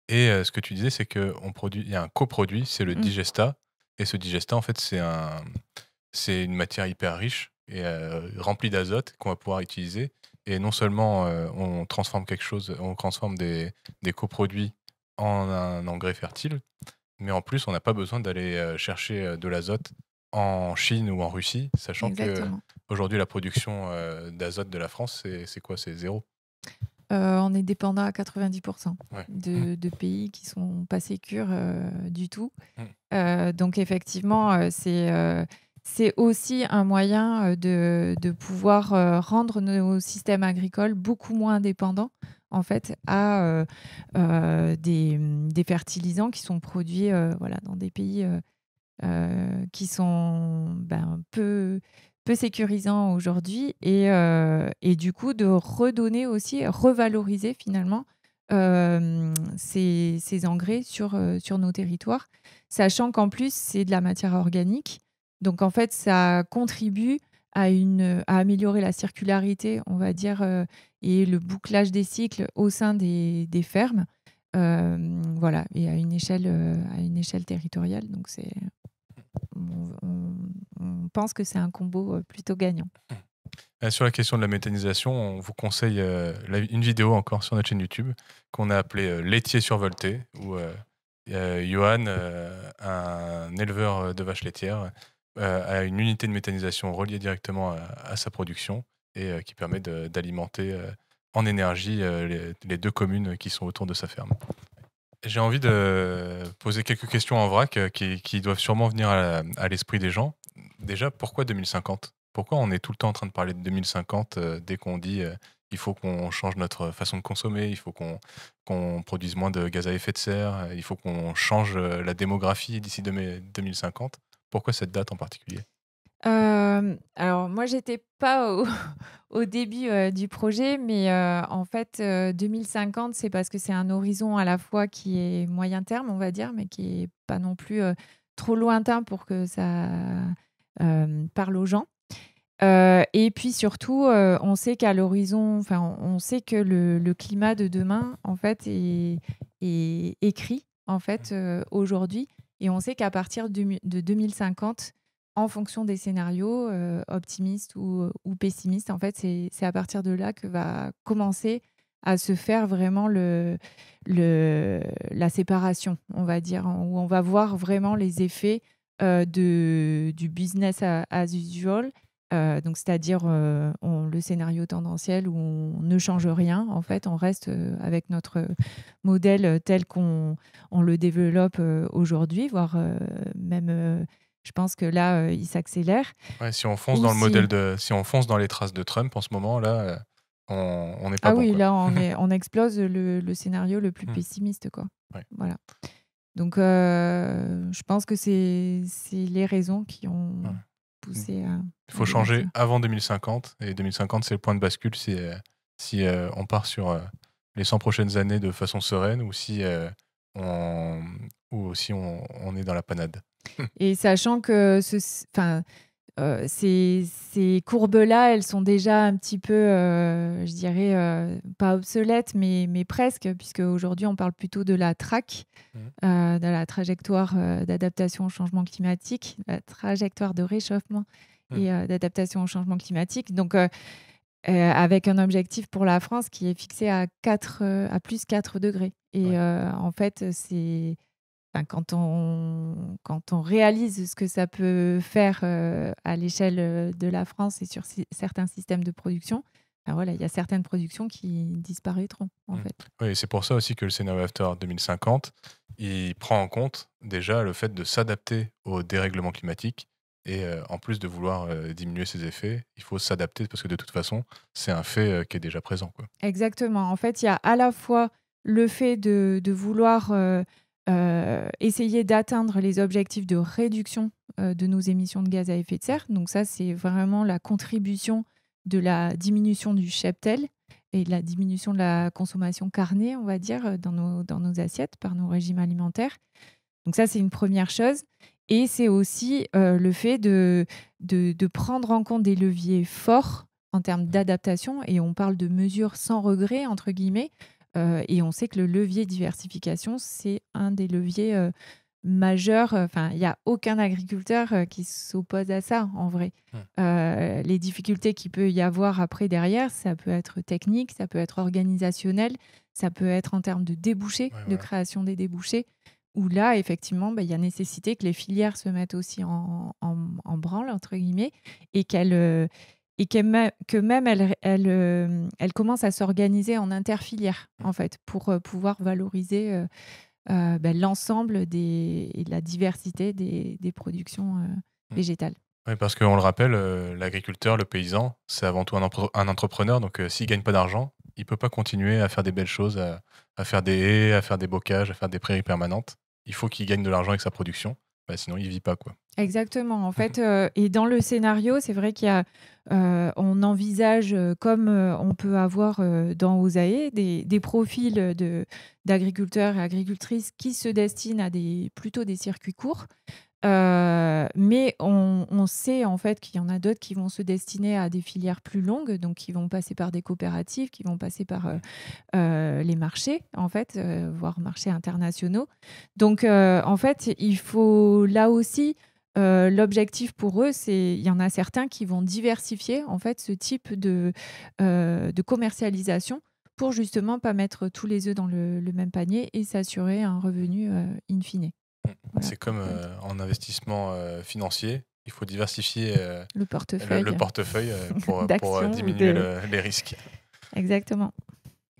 Et ce que tu disais, c'est il y a un coproduit, c'est le digestat. Et ce digestat, en fait, c'est une matière hyper riche et remplie d'azote qu'on va pouvoir utiliser. Et non seulement on transforme des coproduits en un engrais fertile, mais en plus, on n'a pas besoin d'aller chercher de l'azote en Chine ou en Russie, sachant Exactement. qu'aujourd'hui, la production d'azote de la France, c'est quoi? C'est zéro. On est dépendant à 90% Ouais. de pays qui sont pas sécures du tout. Mm. Donc effectivement, c'est aussi un moyen de pouvoir rendre nos systèmes agricoles beaucoup moins dépendants en fait à des fertilisants qui sont produits voilà, dans des pays qui sont peu sécurisants aujourd'hui et du coup de redonner aussi, revaloriser finalement ces engrais sur nos territoires, sachant qu'en plus c'est de la matière organique. Donc en fait ça contribue à améliorer la circularité, on va dire, et le bouclage des cycles au sein des fermes. Voilà, et à une échelle territoriale. Donc on pense que c'est un combo plutôt gagnant. Sur la question de la méthanisation, on vous conseille une vidéo encore sur notre chaîne YouTube qu'on a appelée Laitier survolté, où Johan, un éleveur de vaches laitières, a une unité de méthanisation reliée directement à sa production et qui permet d'alimenter en énergie les 2 communes qui sont autour de sa ferme. J'ai envie de poser quelques questions en vrac qui doivent sûrement venir à l'esprit des gens. Déjà, pourquoi 2050 ? Pourquoi on est tout le temps en train de parler de 2050 dès qu'on dit il faut qu'on change notre façon de consommer, il faut qu'on produise moins de gaz à effet de serre, il faut qu'on change la démographie d'ici 2050 ? Pourquoi cette date en particulier ? Alors moi, j'étais pas au début du projet, mais en fait, 2050, c'est parce que c'est un horizon à la fois qui est moyen terme, on va dire, mais qui est pas non plus trop lointain pour que ça parle aux gens. Et puis surtout, on sait qu'à l'horizon, enfin, on sait que le climat de demain, en fait, est écrit en fait aujourd'hui, et on sait qu'à partir de 2050, en fonction des scénarios optimistes ou pessimistes, en fait, c'est à partir de là que va commencer à se faire vraiment la séparation, on va dire, où on va voir vraiment les effets du business as usual Donc, c'est-à-dire le scénario tendanciel où on ne change rien. En fait, on reste avec notre modèle tel qu'on le développe aujourd'hui, voire même, je pense que là, il s'accélère. Ouais, si on fonce Ou dans le si... modèle si on fonce dans les traces de Trump en ce moment, là, on n'est pas Ah bon, oui, quoi. là, on explose le scénario le plus Mm. pessimiste, quoi. Ouais. Voilà. Donc, je pense que c'est les raisons qui ont Ouais. poussé Il faut changer avant 2050, et 2050, c'est le point de bascule si on part sur les 100 prochaines années de façon sereine ou si on, on est dans la panade. Et sachant que ces courbes-là, elles sont déjà un petit peu, je dirais, pas obsolètes, mais presque, puisque aujourd'hui, on parle plutôt de la TRAC, de la trajectoire d'adaptation au changement climatique, la trajectoire de réchauffement et d'adaptation au changement climatique. Donc, avec un objectif pour la France qui est fixé à plus 4 degrés. Et en fait, quand on réalise ce que ça peut faire à l'échelle de la France et sur certains systèmes de production, ben voilà, il y a certaines productions qui disparaîtront, en fait. Oui, c'est pour ça aussi que le scénario After 2050, il prend en compte déjà le fait de s'adapter au dérèglement climatique et en plus de vouloir diminuer ses effets, il faut s'adapter parce que de toute façon, c'est un fait qui est déjà présent, quoi. Exactement. En fait, il y a à la fois le fait de vouloir essayer d'atteindre les objectifs de réduction de nos émissions de gaz à effet de serre. Donc ça, c'est vraiment la contribution de la diminution du cheptel et de la diminution de la consommation carnée, on va dire, dans nos assiettes par nos régimes alimentaires. Donc ça, c'est une première chose. Et c'est aussi le fait de prendre en compte des leviers forts en termes d'adaptation. Et on parle de mesures sans regret, entre guillemets. Et on sait que le levier diversification, c'est un des leviers majeurs. Enfin, il n'y a aucun agriculteur qui s'oppose à ça, en vrai. Les difficultés qu'il peut y avoir après derrière, ça peut être technique, ça peut être organisationnel, ça peut être en termes de débouchés, de création des débouchés, où là, effectivement, il y a nécessité que les filières se mettent aussi en branle, entre guillemets, et que même elles commencent à s'organiser en interfilières, en fait, pour pouvoir valoriser l'ensemble et la diversité des productions végétales. Oui, parce qu'on le rappelle, l'agriculteur, le paysan, c'est avant tout un entrepreneur, donc s'il ne gagne pas d'argent, il ne peut pas continuer à faire des belles choses, à faire des haies, à faire des bocages, à faire des prairies permanentes. Il faut qu'il gagne de l'argent avec sa production, sinon il ne vit pas, quoi. Exactement. En fait, et dans le scénario, c'est vrai on envisage, comme on peut avoir dans OSAE, des profils d'agriculteurs et agricultrices qui se destinent à plutôt des circuits courts. Mais on sait en fait qu'il y en a d'autres qui vont se destiner à des filières plus longues, donc qui vont passer par des coopératives, qui vont passer par les marchés, en fait, voire marchés internationaux. Donc, en fait, il faut là aussi, l'objectif pour eux, il y en a certains qui vont diversifier en fait ce type de commercialisation pour justement pas mettre tous les œufs dans le même panier et s'assurer un revenu in fine. Voilà. C'est comme en investissement financier, il faut diversifier le portefeuille, pour diminuer les risques. Exactement.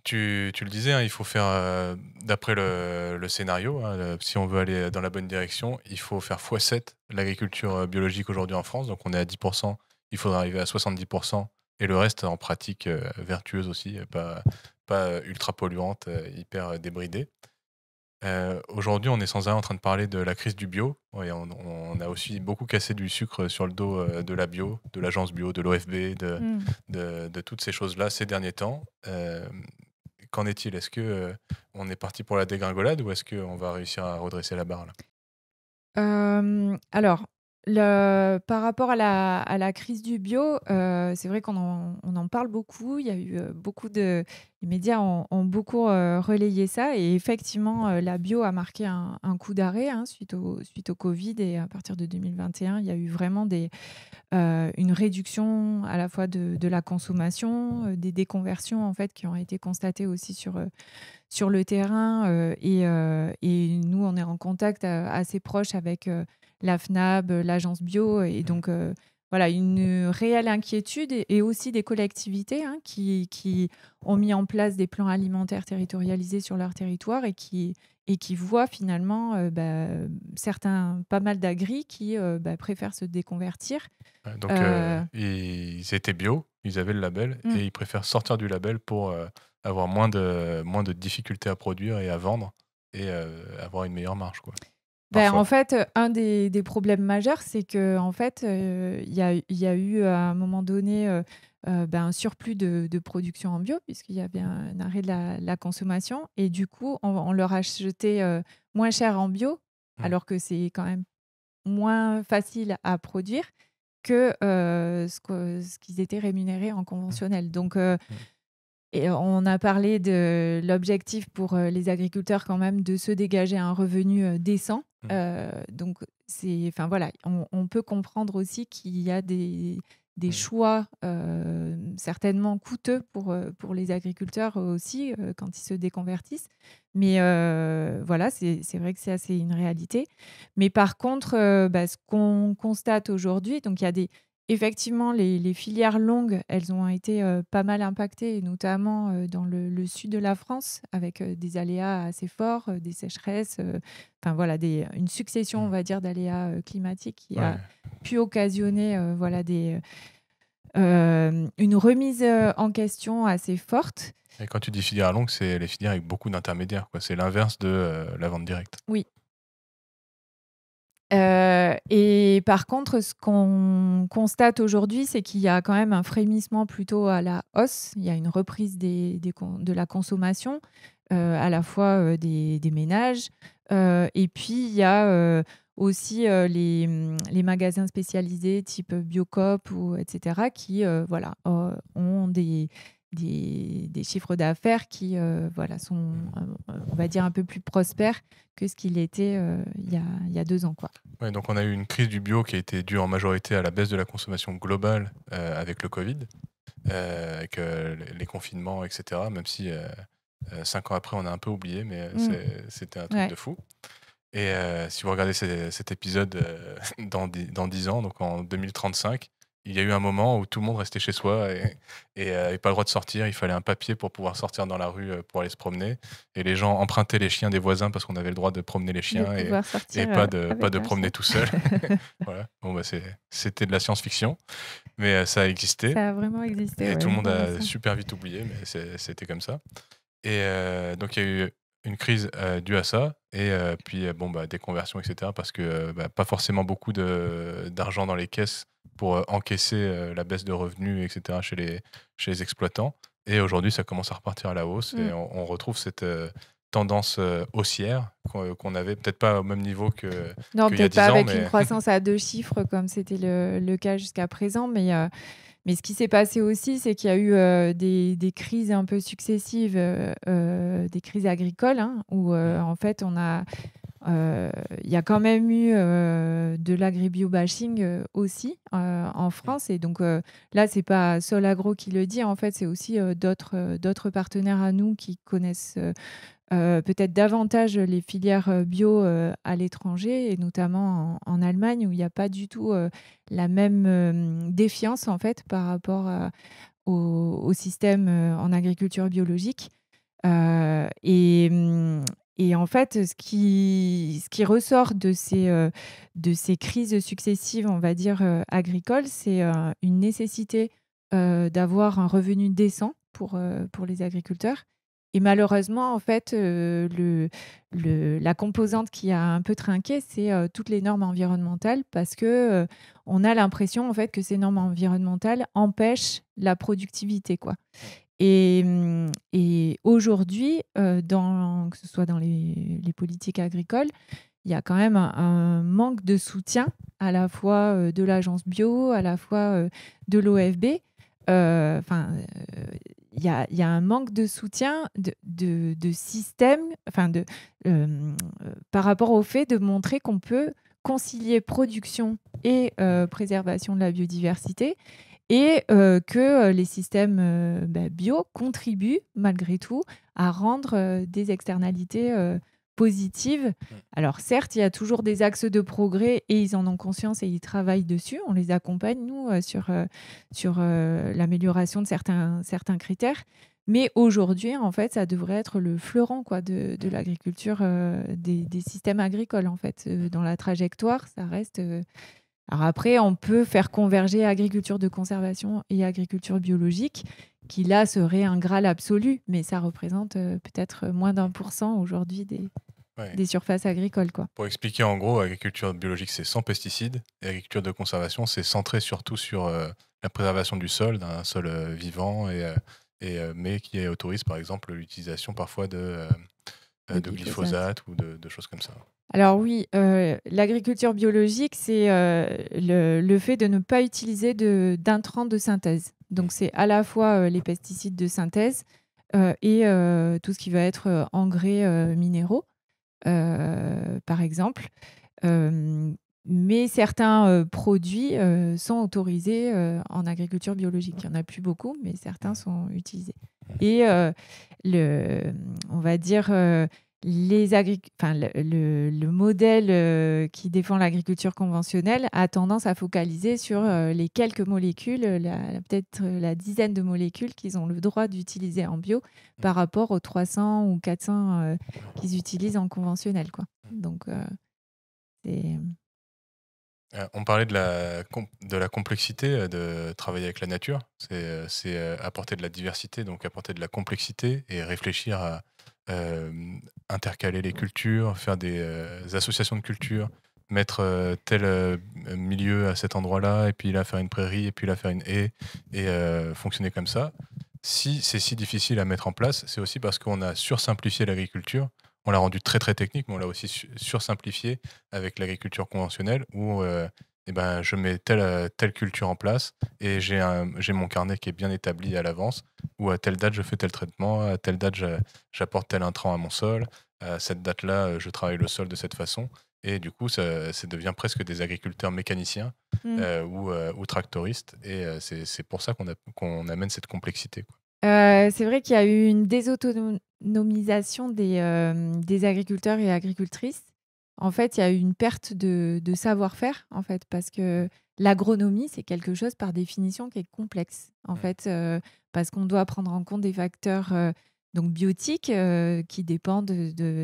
Tu le disais, hein, il faut faire, d'après le scénario, hein, si on veut aller dans la bonne direction, il faut faire x7 l'agriculture biologique aujourd'hui en France. Donc on est à 10%, il faudra arriver à 70%, et le reste en pratique vertueuse aussi, pas ultra polluante, hyper débridée. Aujourd'hui, on est sans arrêt en train de parler de la crise du bio. Ouais, on a aussi beaucoup cassé du sucre sur le dos de la bio, de l'agence bio, de l'OFB, de toutes ces choses-là ces derniers temps. Qu'en est-il? Est-ce que on est parti pour la dégringolade ou est-ce qu'on va réussir à redresser la barre là? Alors, par rapport à la crise du bio, c'est vrai qu'on en parle beaucoup. Il y a eu les médias ont beaucoup relayé ça. Et effectivement, la bio a marqué un coup d'arrêt suite au Covid. Et à partir de 2021, il y a eu vraiment une réduction à la fois de la consommation, des déconversions en fait, qui ont été constatées aussi sur le terrain. Et nous, on est en contact assez proche avec la FNAB, l'agence bio. Et donc, voilà, une réelle inquiétude et aussi des collectivités qui ont mis en place des plans alimentaires territorialisés sur leur territoire et qui voient finalement pas mal d'agris qui préfèrent se déconvertir. Donc, ils étaient bio, ils avaient le label et ils préfèrent sortir du label pour avoir moins de difficultés à produire et à vendre et avoir une meilleure marge, quoi. En fait, un des problèmes majeurs, c'est que en fait, il y a eu à un moment donné un surplus de production en bio, puisqu'il y avait un arrêt de la consommation. Et du coup, on leur a acheté moins cher en bio, alors que c'est quand même moins facile à produire que ce qu'ils étaient rémunérés en conventionnel. Donc, et on a parlé de l'objectif pour les agriculteurs quand même de se dégager un revenu décent. Donc, voilà, on peut comprendre aussi qu'il y a des choix certainement coûteux pour les agriculteurs aussi quand ils se déconvertissent. Mais voilà, c'est vrai que c'est une réalité. Mais par contre, ce qu'on constate aujourd'hui, donc il y a effectivement, les filières longues, elles ont été pas mal impactées, notamment dans le sud de la France, avec des aléas assez forts, des sécheresses, voilà, une succession, on va dire, d'aléas climatiques qui a pu occasionner une remise en question assez forte. Et quand tu dis filière longue, c'est les filières avec beaucoup d'intermédiaires, quoi. C'est l'inverse de la vente directe. Oui. Et par contre, ce qu'on constate aujourd'hui, c'est qu'il y a quand même un frémissement plutôt à la hausse. Il y a une reprise de la consommation, à la fois des ménages. Et puis, il y a aussi les magasins spécialisés type Biocoop, etc., qui ont des chiffres d'affaires qui sont, on va dire, un peu plus prospères que ce qu'il était il y a 2 ans, quoi. Ouais, donc on a eu une crise du bio qui a été due en majorité à la baisse de la consommation globale avec le Covid, avec les confinements, etc. Même si 5 ans après, on a un peu oublié, mais c'était un truc de fou. Et si vous regardez cet épisode dans 10 ans, donc en 2035, il y a eu un moment où tout le monde restait chez soi et n'avait pas le droit de sortir. Il fallait un papier pour pouvoir sortir dans la rue pour aller se promener. Et les gens empruntaient les chiens des voisins parce qu'on avait le droit de promener les chiens et pas de promener tout seul. Voilà. Bon, c'était de la science-fiction, mais ça a existé. Ça a vraiment existé. Et tout le monde a super vite oublié, mais c'était comme ça. Et donc, il y a eu une crise due à ça et puis des conversions, etc. Parce que pas forcément beaucoup d'argent dans les caisses pour encaisser la baisse de revenus, etc. chez les exploitants. Et aujourd'hui, ça commence à repartir à la hausse et on retrouve cette tendance haussière qu'on avait peut-être pas au même niveau qu'il y a 10 ans. Non, peut-être pas avec une croissance à 2 chiffres comme c'était le cas jusqu'à présent, mais ce qui s'est passé aussi, c'est qu'il y a eu des crises un peu successives, des crises agricoles, où en fait, il y a quand même eu de l'agribio-bashing aussi en France. Et donc là, c'est pas Solagro qui le dit, en fait, c'est aussi d'autres partenaires à nous qui connaissent peut-être davantage les filières bio à l'étranger, et notamment en Allemagne, où il n'y a pas du tout la même défiance en fait par rapport au système en agriculture biologique. Et en fait, ce qui ressort de ces crises successives, on va dire, agricoles, c'est une nécessité d'avoir un revenu décent pour les agriculteurs. Et malheureusement, en fait, la composante qui a un peu trinqué, c'est toutes les normes environnementales, parce que on a l'impression en fait que ces normes environnementales empêchent la productivité, quoi. Et aujourd'hui, que ce soit dans les politiques agricoles, il y a quand même un manque de soutien, à la fois de l'agence bio, à la fois de l'OFB. Il y a un manque de soutien de système, par rapport au fait de montrer qu'on peut concilier production et préservation de la biodiversité, et que les systèmes bio contribuent malgré tout à rendre des externalités positive. Alors certes, il y a toujours des axes de progrès et ils en ont conscience et ils travaillent dessus. On les accompagne, nous, sur l'amélioration de certains critères. Mais aujourd'hui, en fait, ça devrait être le fleuron quoi, de l'agriculture, des systèmes agricoles. En fait. Dans la trajectoire, ça reste... Alors après, on peut faire converger agriculture de conservation et agriculture biologique, qui là serait un Graal absolu, mais ça représente peut-être moins d'1% aujourd'hui des surfaces agricoles. Quoi. Pour expliquer en gros, agriculture biologique, c'est sans pesticides, et agriculture de conservation, c'est centré surtout sur la préservation du sol, d'un sol vivant, mais qui autorise par exemple l'utilisation parfois de glyphosate ou de choses comme ça. Alors oui, l'agriculture biologique, c'est le fait de ne pas utiliser d'intrants de synthèse. Donc c'est à la fois les pesticides de synthèse et tout ce qui va être engrais minéraux, par exemple. Mais certains produits sont autorisés en agriculture biologique. Il n'y en a plus beaucoup, mais certains sont utilisés. Et on va dire... le modèle qui défend l'agriculture conventionnelle a tendance à focaliser sur les quelques molécules, peut-être la dizaine de molécules qu'ils ont le droit d'utiliser en bio par rapport aux 300 ou 400 qu'ils utilisent en conventionnel. Quoi. Donc, c'est... On parlait de la complexité de travailler avec la nature. C'est apporter de la diversité, donc apporter de la complexité et réfléchir à intercaler les cultures, faire des associations de cultures, mettre tel milieu à cet endroit-là, et puis là faire une prairie, et puis là faire une haie, et fonctionner comme ça. Si c'est si difficile à mettre en place, c'est aussi parce qu'on a sursimplifié l'agriculture. On l'a rendu très très technique, mais on l'a aussi sursimplifié avec l'agriculture conventionnelle où je mets telle culture en place et j'ai mon carnet qui est bien établi à l'avance où à telle date je fais tel traitement, à telle date j'apporte tel intrant à mon sol, à cette date-là je travaille le sol de cette façon et du coup ça devient presque des agriculteurs mécaniciens ou tractoristes et c'est pour ça qu'on amène cette complexité, quoi. C'est vrai qu'il y a eu une désautonomisation des agriculteurs et agricultrices. En fait, il y a eu une perte de savoir-faire, en fait, parce que l'agronomie, c'est quelque chose par définition qui est complexe, en fait, parce qu'on doit prendre en compte des facteurs donc biotiques qui dépendent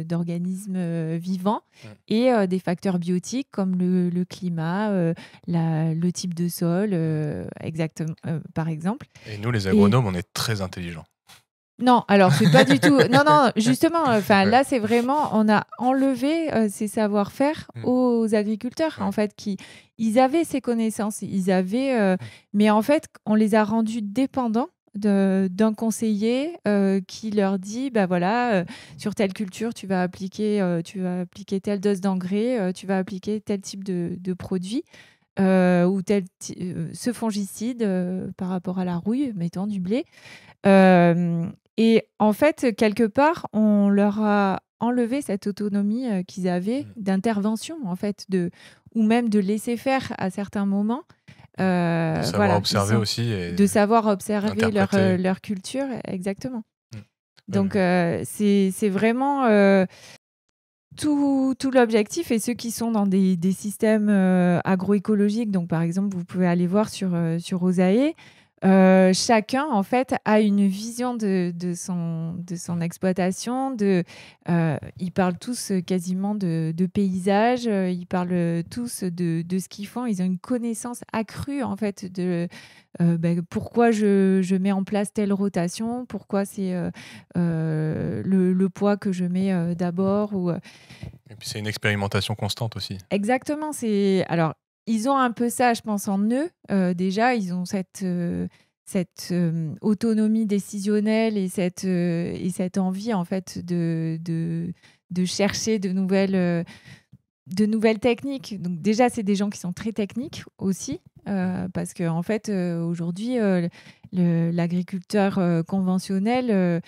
d'organismes vivants et des facteurs biotiques comme le climat, le type de sol, exactement, par exemple. Et nous, les agronomes, on est très intelligents. Non, alors c'est pas du tout. Non, justement, là, c'est vraiment, on a enlevé ces savoir-faire aux agriculteurs, en fait, ils avaient ces connaissances, mais en fait, on les a rendus dépendants d'un conseiller qui leur dit, bah voilà, sur telle culture, tu vas appliquer telle dose d'engrais, tu vas appliquer tel type de produit. Ou ce fongicide par rapport à la rouille, mettons du blé. Et en fait, quelque part, on leur a enlevé cette autonomie qu'ils avaient d'intervention, en fait, ou même de laisser faire à certains moments. De savoir observer aussi. De savoir observer leur culture, exactement. Donc, c'est vraiment... Tout l'objectif, et ceux qui sont dans des systèmes agroécologiques, donc par exemple, vous pouvez aller voir sur Osae, chacun en fait a une vision de son exploitation. Ils parlent tous quasiment de paysage, ils parlent tous de ce qu'ils font. Ils ont une connaissance accrue en fait de pourquoi je mets en place telle rotation, pourquoi c'est le poids que je mets d'abord. Et puis c'est une expérimentation constante aussi. Exactement. Alors, ils ont un peu ça, je pense, en eux. Déjà, ils ont cette autonomie décisionnelle et cette envie, en fait, de chercher de nouvelles techniques. Donc déjà, c'est des gens qui sont très techniques aussi, parce qu'en fait, aujourd'hui, l'agriculteur conventionnel,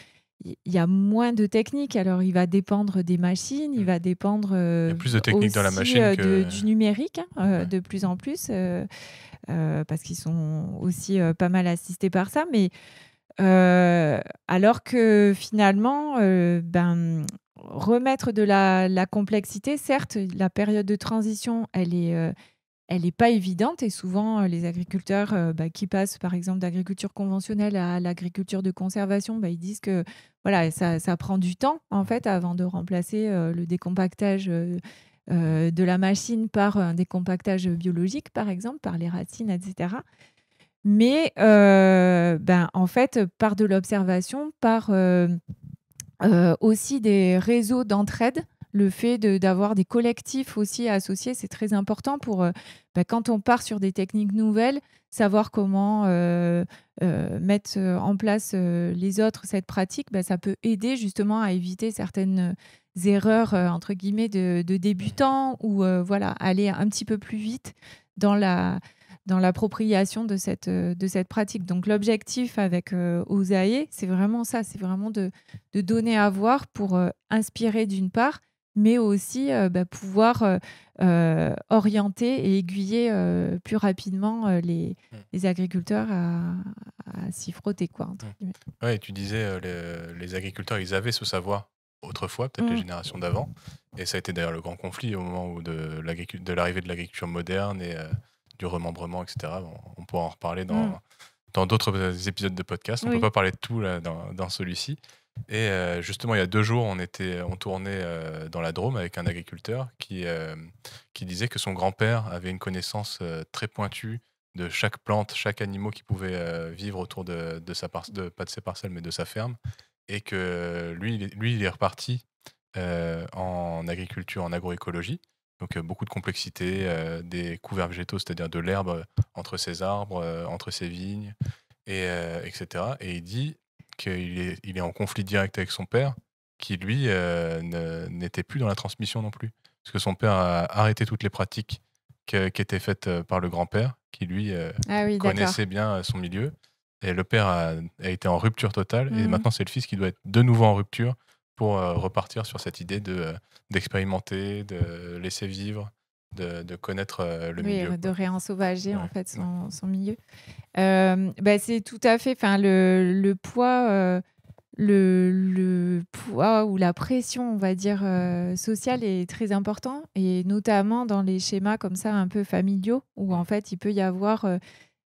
il y a moins de techniques. Alors, il va dépendre des machines, il va dépendre il y a plus de techniques aussi, dans la machine du numérique, de plus en plus, parce qu'ils sont aussi pas mal assistés par ça. Mais alors que finalement, remettre de la complexité. Certes, la période de transition, elle est pas évidente et souvent, les agriculteurs, qui passent, par exemple, d'agriculture conventionnelle à l'agriculture de conservation, ils disent que, voilà, ça prend du temps, en fait, avant de remplacer, le décompactage, de la machine par un décompactage biologique, par exemple, par les racines et cetera. Mais, en fait, par de l'observation, par, aussi des réseaux d'entraide. Le fait d'avoir des collectifs aussi associés, c'est très important pour, quand on part sur des techniques nouvelles, savoir comment mettre en place les autres cette pratique, ça peut aider justement à éviter certaines erreurs, entre guillemets, de débutants ou voilà, aller un petit peu plus vite dans dans l'appropriation de cette pratique. Donc l'objectif avec Osae, c'est vraiment ça, c'est vraiment de donner à voir pour inspirer d'une part, mais aussi pouvoir orienter et aiguiller plus rapidement les agriculteurs à s'y frotter, quoi, entre guillemets. Ouais, et tu disais, les agriculteurs, ils avaient ce savoir autrefois, peut-être les générations d'avant. Et ça a été d'ailleurs le grand conflit au moment de l'arrivée de l'agriculture moderne et du remembrement, etc. On pourra en reparler dans d'autres épisodes de podcast. On ne peut pas parler de tout là, dans celui-ci. Et justement, il y a 2 jours, on tournait dans la Drôme avec un agriculteur qui disait que son grand-père avait une connaissance très pointue de chaque plante, chaque animal qui pouvait vivre autour pas de ses parcelles, mais de sa ferme. Et que lui, il est reparti en agriculture, en agroécologie. Donc beaucoup de complexité, des couverts végétaux, c'est-à-dire de l'herbe entre ses arbres, entre ses vignes, etc. Et il dit qu'il est en conflit direct avec son père, qui lui n'était plus dans la transmission non plus. Parce que son père a arrêté toutes les pratiques qui étaient faites par le grand-père, qui lui connaissait bien son milieu. Et le père a été en rupture totale. Et maintenant, c'est le fils qui doit être de nouveau en rupture pour repartir sur cette idée d'expérimenter, de laisser vivre, de connaître le milieu. Oui, de réensauvager en fait son milieu. C'est tout à fait, le poids, le poids ou la pression, on va dire, sociale est très important, et notamment dans les schémas comme ça un peu familiaux, où en fait il peut y avoir,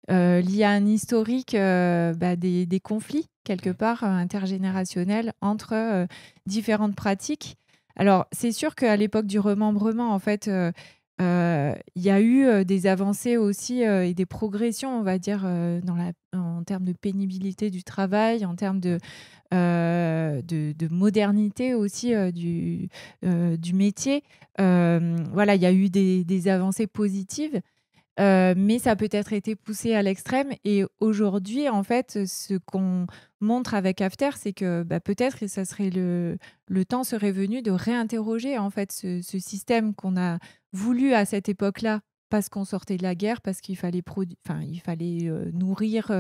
lié à un historique, des conflits quelque part intergénérationnels entre différentes pratiques. Alors c'est sûr qu'à l'époque du remembrement, en fait, il y a eu des avancées aussi et des progressions, on va dire, en termes de pénibilité du travail, en termes de modernité aussi du métier. Voilà, il y a eu des avancées positives, mais ça a peut-être été poussé à l'extrême. Et aujourd'hui, en fait, ce qu'on montre avec After, c'est que peut-être que ça serait le temps serait venu de réinterroger en fait ce système qu'on a voulu à cette époque-là, parce qu'on sortait de la guerre, parce qu'il fallait nourrir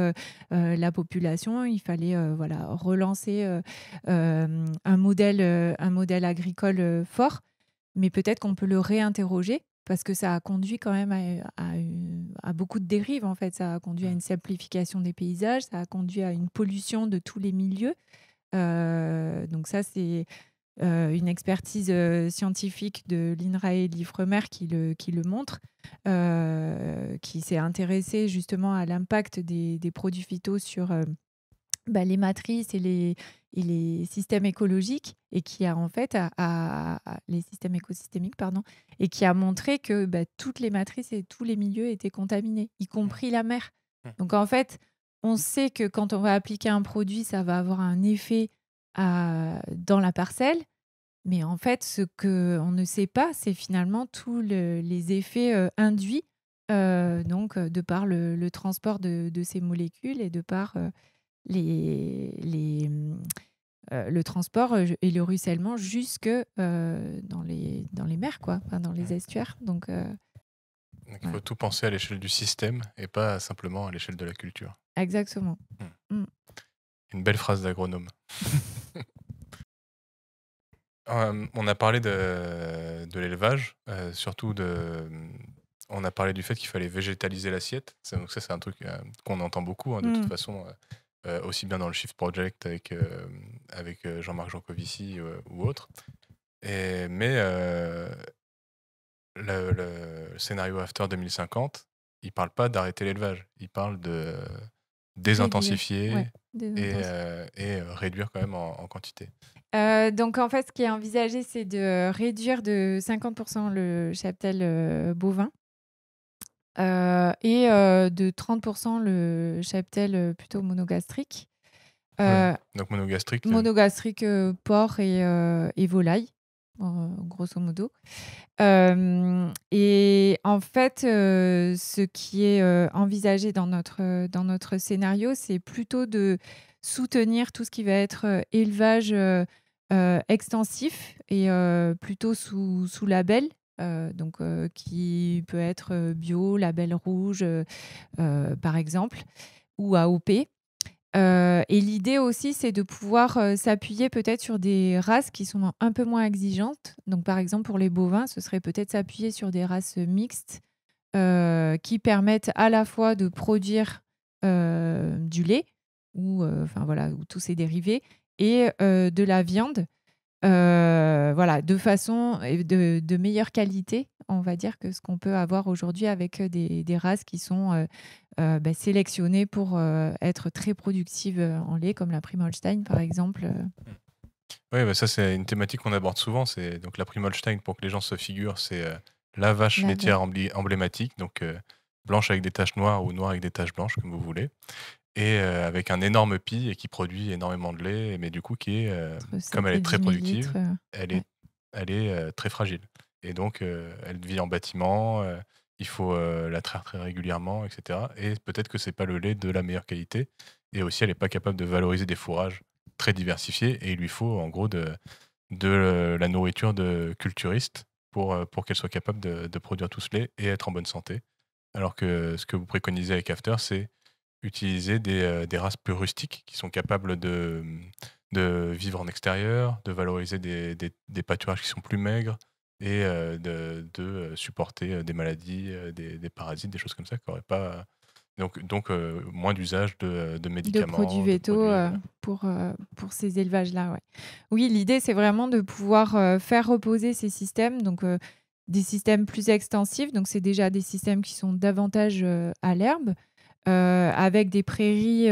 la population, il fallait relancer un modèle agricole fort. Mais peut-être qu'on peut le réinterroger, parce que ça a conduit quand même à beaucoup de dérives, en fait. Ça a conduit à une simplification des paysages, ça a conduit à une pollution de tous les milieux. Donc ça, c'est une expertise scientifique de l'INRAE et de l'IFREMER qui le montre, qui s'est intéressé justement à l'impact des produits phytos sur les matrices et les systèmes écologiques, et qui a en fait les systèmes écosystémiques, pardon, et qui a montré que toutes les matrices et tous les milieux étaient contaminés, y compris la mer. Donc en fait, on sait que quand on va appliquer un produit, ça va avoir un effet dans la parcelle, mais en fait, ce qu'on ne sait pas, c'est finalement tous les effets induits, donc de par le transport de ces molécules, et de par le transport et le ruissellement jusque dans les mers, quoi, dans les estuaires. Donc il faut tout penser à l'échelle du système et pas simplement à l'échelle de la culture. Exactement. Une belle phrase d'agronome. On a parlé de l'élevage, surtout on a parlé du fait qu'il fallait végétaliser l'assiette. Donc ça, c'est un truc qu'on entend beaucoup, de toute façon. aussi bien dans le Shift Project avec Jean-Marc Jancovici ou autre. Mais le scénario After 2050, il parle pas d'arrêter l'élevage, il parle de désintensifier et réduire quand même en quantité. Donc en fait, ce qui est envisagé, c'est de réduire de 50% le cheptel bovin et de 30% le cheptel plutôt monogastrique. Donc monogastrique. Monogastrique, porc et volaille, grosso modo. Et en fait, ce qui est envisagé dans notre scénario, c'est plutôt de soutenir tout ce qui va être élevage extensif et plutôt sous label. Donc, qui peut être bio, label rouge, par exemple, ou AOP. Et l'idée aussi, c'est de pouvoir s'appuyer peut-être sur des races qui sont un peu moins exigeantes. Donc, par exemple, pour les bovins, ce serait peut-être s'appuyer sur des races mixtes qui permettent à la fois de produire du lait ou tous ces dérivés et de la viande. De façon de meilleure qualité, on va dire, que ce qu'on peut avoir aujourd'hui avec des races qui sont sélectionnées pour être très productives en lait, comme la Prim Holstein, par exemple. Oui, ça, c'est une thématique qu'on aborde souvent. C'est donc la Prim Holstein, pour que les gens se figurent, c'est la vache laitière emblématique, donc blanche avec des taches noires ou noire avec des taches blanches, comme vous voulez. Et avec un énorme pie et qui produit énormément de lait, mais du coup, comme elle est très productive, elle est très fragile. Et donc, elle vit en bâtiment, il faut la traire très régulièrement, etc. Et peut-être que c'est pas le lait de la meilleure qualité. Et aussi, elle n'est pas capable de valoriser des fourrages très diversifiés. Et il lui faut, en gros, de la nourriture de culturiste pour qu'elle soit capable de produire tout ce lait et être en bonne santé. Alors que ce que vous préconisez avec After, c'est utiliser des races plus rustiques qui sont capables de vivre en extérieur, de valoriser des pâturages qui sont plus maigres et de supporter des maladies, des parasites, des choses comme ça qui n'auraient pas. Donc moins d'usage de médicaments. De produits végétaux pour ces élevages-là. Ouais. Oui, l'idée, c'est vraiment de pouvoir faire reposer ces systèmes, donc des systèmes plus extensifs. Donc, c'est déjà des systèmes qui sont davantage à l'herbe, avec des prairies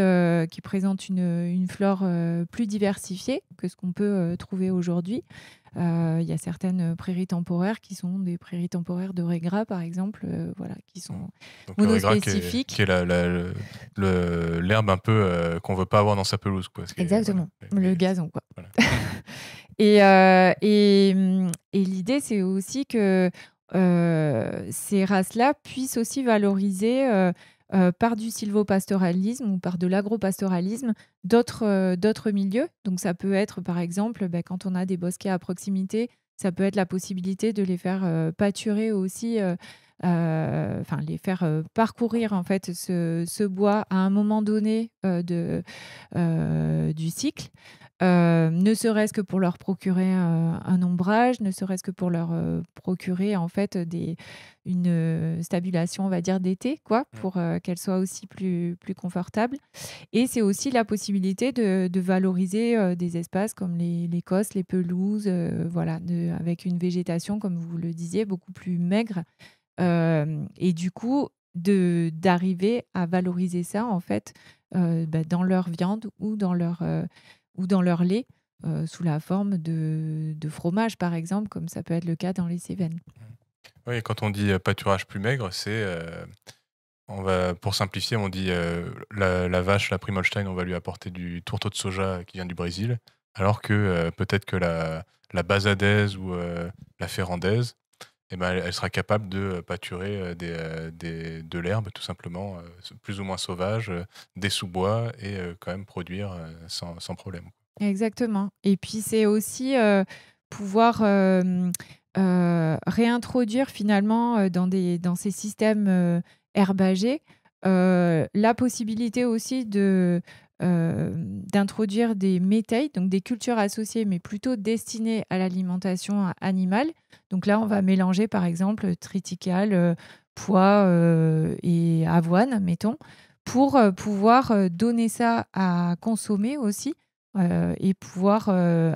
qui présentent une flore plus diversifiée que ce qu'on peut trouver aujourd'hui. Il y a certaines prairies temporaires qui sont des prairies temporaires de régras, par exemple, qui sont monospécifiques. Qui est l'herbe un peu qu'on ne veut pas avoir dans sa pelouse. Quoi, exactement, le gazon. Quoi. Voilà. et l'idée, c'est aussi que ces races-là puissent aussi valoriser par du sylvopastoralisme ou par de l'agropastoralisme d'autres milieux. Donc ça peut être par exemple quand on a des bosquets à proximité, ça peut être la possibilité de les faire pâturer aussi, les faire parcourir en fait ce bois à un moment donné du cycle. Ne serait-ce que pour leur procurer un ombrage, ne serait-ce que pour leur procurer en fait une stabulation, on va dire, d'été, pour qu'elles soient aussi plus confortables. Et c'est aussi la possibilité de valoriser des espaces comme les cosses, les pelouses, avec une végétation, comme vous le disiez, beaucoup plus maigre. Et du coup, d'arriver à valoriser ça en fait dans leur viande ou dans leur lait, sous la forme de fromage, par exemple, comme ça peut être le cas dans les Cévennes. Oui, quand on dit pâturage plus maigre, c'est, pour simplifier, on dit la vache, la Prim Holstein, on va lui apporter du tourteau de soja qui vient du Brésil, alors que peut-être que la basadaise ou la ferrandaise, elle sera capable de pâturer de l'herbe, tout simplement, plus ou moins sauvage, des sous-bois, et quand même produire sans problème. Exactement. Et puis, c'est aussi pouvoir réintroduire finalement dans ces systèmes herbagés la possibilité aussi d'introduire des métaides, donc des cultures associées, mais plutôt destinées à l'alimentation animale. Donc là, on va mélanger par exemple triticale, pois et avoine, mettons, pour pouvoir donner ça à consommer aussi et pouvoir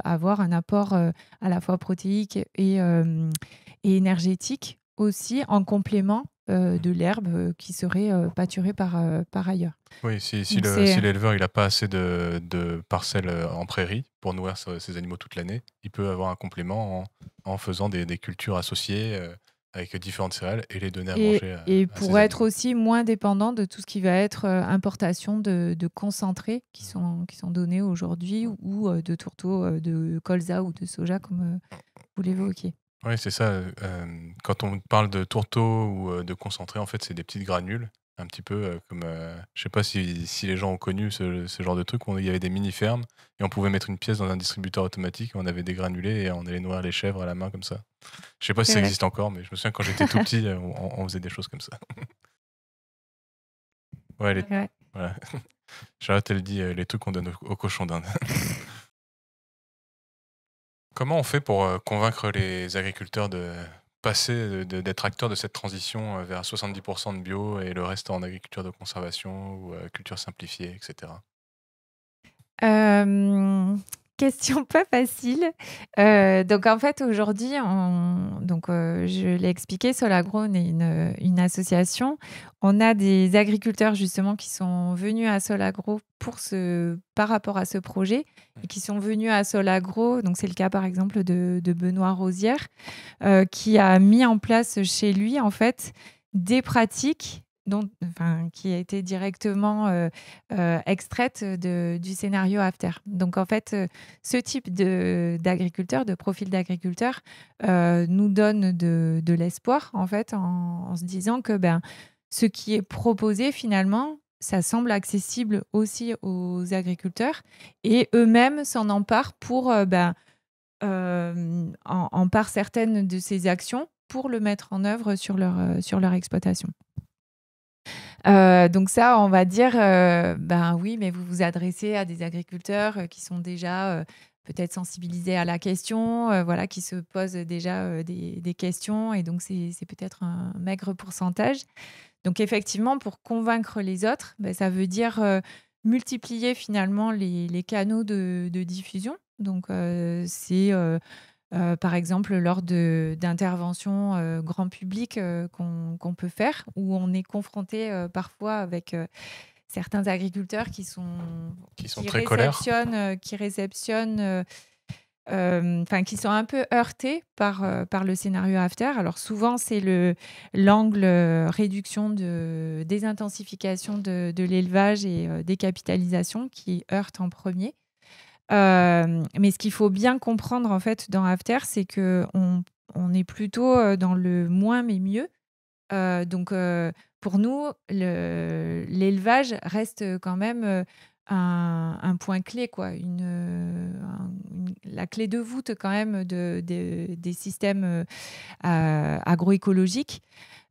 avoir un apport à la fois protéique et énergétique aussi en complément de l'herbe qui serait pâturée par ailleurs. Oui, si Donc c'est l'éleveur il n'a pas assez de parcelles en prairie pour nourrir ses animaux toute l'année, il peut avoir un complément en faisant des cultures associées avec différentes céréales et les donner à manger et à ses pour être animaux. aussi moins dépendant de tout ce qui va être importation de concentrés qui sont donnés aujourd'hui ou de tourteaux de colza ou de soja comme vous l'évoquiez. Oui, c'est ça. Quand on parle de tourteau ou de concentré, en fait, c'est des petites granules, un petit peu comme. Je sais pas si les gens ont connu ce genre de truc où il y avait des mini-fermes et on pouvait mettre une pièce dans un distributeur automatique, on avait des granulés et on allait nourrir les chèvres à la main comme ça. Je sais pas si C'est ça vrai. existe encore, mais je me souviens quand j'étais tout petit, on faisait des choses comme ça. Ouais, Ouais. voilà. Charlotte, elle dit les trucs qu'on donne aux cochons d'Inde. Comment on fait pour convaincre les agriculteurs de passer, d'être acteurs de cette transition vers 70% de bio et le reste en agriculture de conservation ou culture simplifiée, etc. Question pas facile. Donc en fait aujourd'hui, je l'ai expliqué, Solagro, on est une association. On a des agriculteurs justement qui sont venus à Solagro par rapport à ce projet et qui sont venus à Solagro. Donc c'est le cas par exemple de Benoît Rosière qui a mis en place chez lui en fait des pratiques qui a été directement extraite du scénario After. Donc en fait, ce type d'agriculteur, de profil d'agriculteur, nous donne de l'espoir en fait en se disant que ce qui est proposé finalement, ça semble accessible aussi aux agriculteurs et eux-mêmes s'en emparent pour en part certaines de ces actions pour le mettre en œuvre sur leur exploitation. Donc ça, on va dire, oui, mais vous vous adressez à des agriculteurs qui sont déjà peut-être sensibilisés à la question, voilà, qui se posent déjà des questions, et donc c'est peut-être un maigre pourcentage. Donc effectivement, pour convaincre les autres, ça veut dire multiplier finalement les canaux de diffusion. Donc c'est par exemple, lors d'interventions grand public qu'on peut faire, où on est confronté parfois avec certains agriculteurs qui très colères. réceptionnent, qui sont un peu heurtés par le scénario After. Alors souvent, c'est l'angle réduction désintensification de l'élevage et décapitalisation qui heurte en premier. Mais ce qu'il faut bien comprendre en fait dans After, c'est que on est plutôt dans le moins mais mieux. Donc pour nous, l'élevage reste quand même un point clé, quoi, la clé de voûte quand même des systèmes agroécologiques.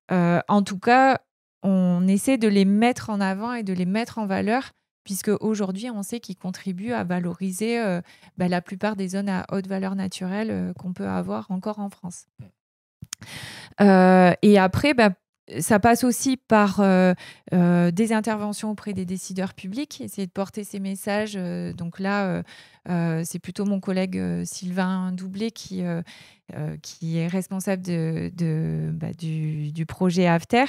En tout cas, on essaie de les mettre en avant et de les mettre en valeur, puisque aujourd'hui, on sait qu'ils contribuent à valoriser la plupart des zones à haute valeur naturelle qu'on peut avoir encore en France. Et après, ça passe aussi par des interventions auprès des décideurs publics, essayer de porter ces messages. Donc là, c'est plutôt mon collègue Sylvain Doublé qui est responsable du projet After,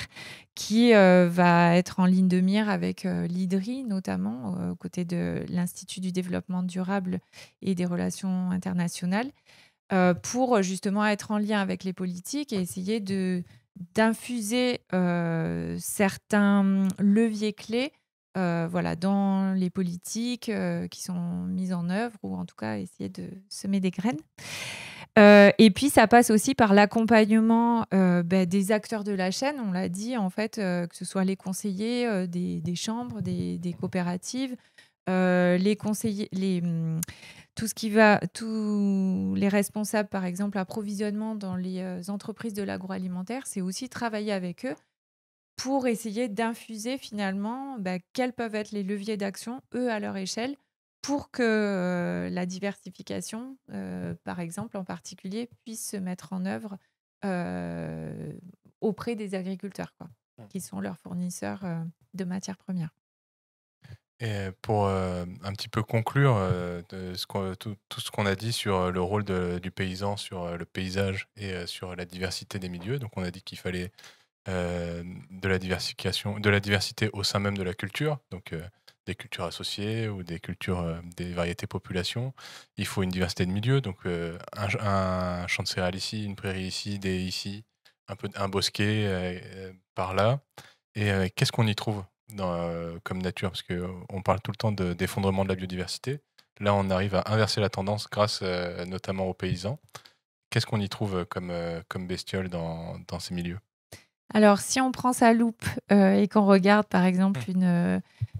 qui va être en ligne de mire avec l'IDRI, notamment, aux côtés de l'Institut du développement durable et des relations internationales, pour justement être en lien avec les politiques et essayer d'infuser certains leviers clés dans les politiques qui sont mises en œuvre, ou en tout cas essayer de semer des graines. Et puis ça passe aussi par l'accompagnement des acteurs de la chaîne, on l'a dit, en fait, que ce soit les conseillers des chambres, des coopératives, les conseillers, tous les responsables, par exemple, approvisionnement dans les entreprises de l'agroalimentaire, c'est aussi travailler avec eux pour essayer d'infuser finalement quels peuvent être les leviers d'action, eux, à leur échelle, pour que la diversification, par exemple, en particulier, puisse se mettre en œuvre auprès des agriculteurs, quoi. qui sont leurs fournisseurs de matières premières. Et pour un petit peu conclure tout ce qu'on a dit sur le rôle du paysan, sur le paysage et sur la diversité des milieux. Donc on a dit qu'il fallait de la diversification, de la diversité au sein même de la culture, donc des cultures associées ou des cultures, des variétés populations. Il faut une diversité de milieux, donc un champ de céréales ici, une prairie ici, des ici, un bosquet par là. Et qu'est-ce qu'on y trouve comme nature? Parce qu'on parle tout le temps d'effondrement de la biodiversité. Là, on arrive à inverser la tendance grâce notamment aux paysans. Qu'est-ce qu'on y trouve comme bestioles dans ces milieux? Alors, si on prend sa loupe et qu'on regarde, par exemple,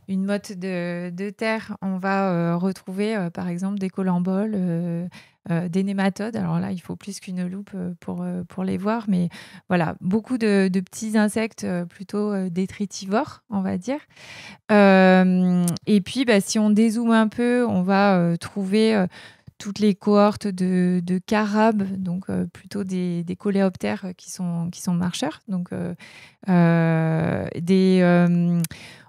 une motte de terre, on va retrouver, par exemple, des colamboles, des nématodes. Alors là, il faut plus qu'une loupe pour les voir. Mais voilà, beaucoup de petits insectes plutôt détritivores, on va dire. Et puis, si on dézoome un peu, on va trouver toutes les cohortes de carabes, donc plutôt des coléoptères qui sont marcheurs. Donc,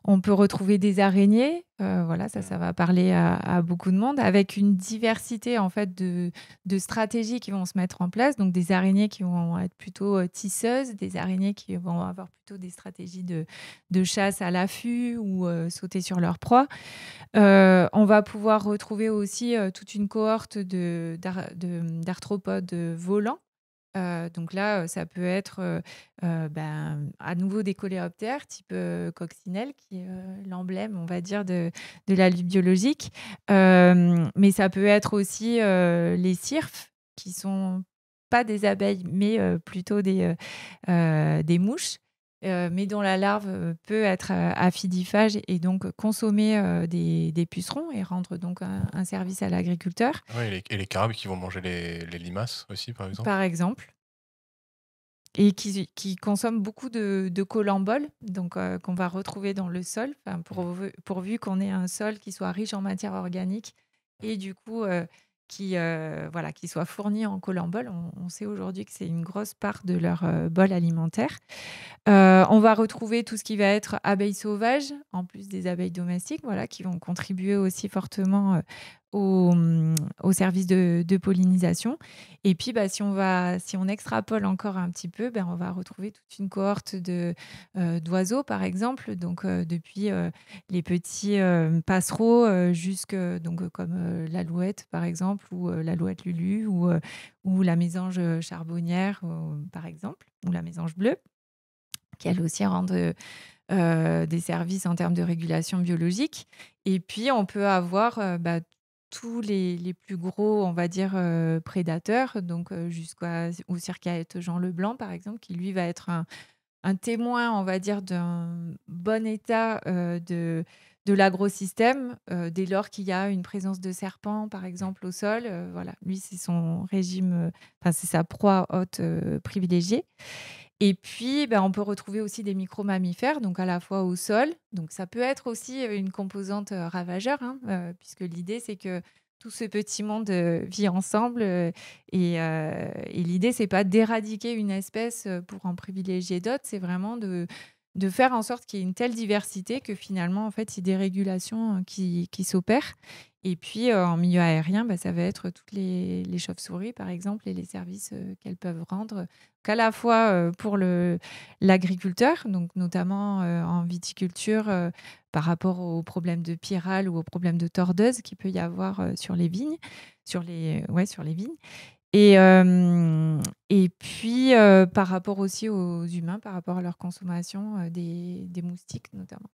on peut retrouver des araignées. Voilà, ça va parler à beaucoup de monde, avec une diversité en fait de stratégies qui vont se mettre en place. Donc, des araignées qui vont être plutôt tisseuses, des araignées qui vont avoir plutôt des stratégies de chasse à l'affût ou sauter sur leur proie. On va pouvoir retrouver aussi toute une cohorte d'arthropodes volants. Donc là, ça peut être à nouveau des coléoptères type coccinelle, qui est l'emblème, on va dire, de la lutte biologique. Mais ça peut être aussi les cirfes, qui sont pas des abeilles, mais plutôt des mouches. Mais dont la larve peut être aphidifage et donc consommer des pucerons et rendre donc un service à l'agriculteur. Ouais, et les carabes qui vont manger les limaces aussi, par exemple. Par exemple. Et qui consomment beaucoup de colamboles, donc qu'on va retrouver dans le sol, pourvu qu'on ait un sol qui soit riche en matière organique et du coup qui soit fourni en colamboles. On sait aujourd'hui que c'est une grosse part de leur bol alimentaire. On va retrouver tout ce qui va être abeilles sauvages, en plus des abeilles domestiques, voilà, qui vont contribuer aussi fortement au service de pollinisation. Et puis, si on extrapole encore un petit peu, on va retrouver toute une cohorte d'oiseaux, par exemple, donc depuis les petits passereaux comme l'alouette, par exemple, ou l'alouette Lulu, ou la mésange charbonnière, par exemple, ou la mésange bleue, qui elles aussi rendent des services en termes de régulation biologique. Et puis, on peut avoir tous les plus gros, on va dire, prédateurs, donc jusqu'au circaète Jean Leblanc, par exemple, qui lui va être un témoin, on va dire, d'un bon état de l'agrosystème, dès lors qu'il y a une présence de serpents, par exemple, au sol. Voilà, lui, c'est son régime, c'est sa proie haute privilégiée. Et puis, on peut retrouver aussi des micro-mammifères, donc à la fois au sol. Donc, ça peut être aussi une composante ravageur, puisque l'idée, c'est que tout ce petit monde vit ensemble. Et l'idée, c'est pas d'éradiquer une espèce pour en privilégier d'autres, c'est vraiment de faire en sorte qu'il y ait une telle diversité que finalement, en fait, il y ait des régulations qui s'opèrent. Et puis, en milieu aérien, ça va être toutes les chauves-souris, par exemple, et les services qu'elles peuvent rendre, qu'à la fois pour l'agriculteur, donc notamment en viticulture, par rapport aux problèmes de pyrale ou aux problèmes de tordeuse qu'il peut y avoir sur les vignes, sur les vignes. Et puis, par rapport aussi aux humains, par rapport à leur consommation des moustiques, notamment.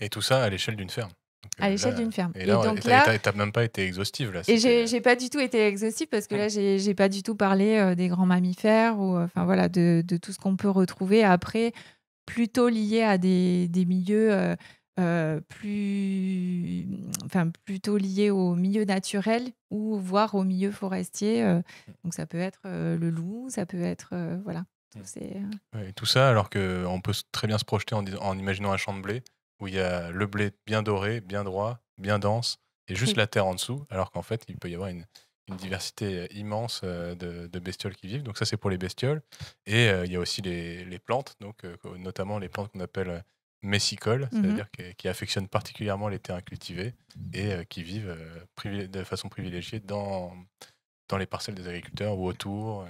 Et tout ça à l'échelle d'une ferme. À l'échelle d'une ferme. Et donc là, tu n'as même pas été exhaustive. Là, et j'ai pas du tout été exhaustive parce que là, j'ai pas du tout parlé des grands mammifères ou de tout ce qu'on peut retrouver après, plutôt lié à des milieux plutôt liés au milieu naturel ou voire au milieu forestier. Donc ça peut être le loup, ça peut être tout ça, alors qu'on peut très bien se projeter en imaginant un champ de blé où il y a le blé bien doré, bien droit, bien dense, et juste la terre en dessous, alors qu'en fait, il peut y avoir une une diversité immense de bestioles qui vivent. Donc ça, c'est pour les bestioles. Et il y a aussi les plantes, donc notamment les plantes qu'on appelle messicoles, c'est-à-dire qui affectionnent particulièrement les terrains cultivés et qui vivent de façon privilégiée dans les parcelles des agriculteurs ou autour.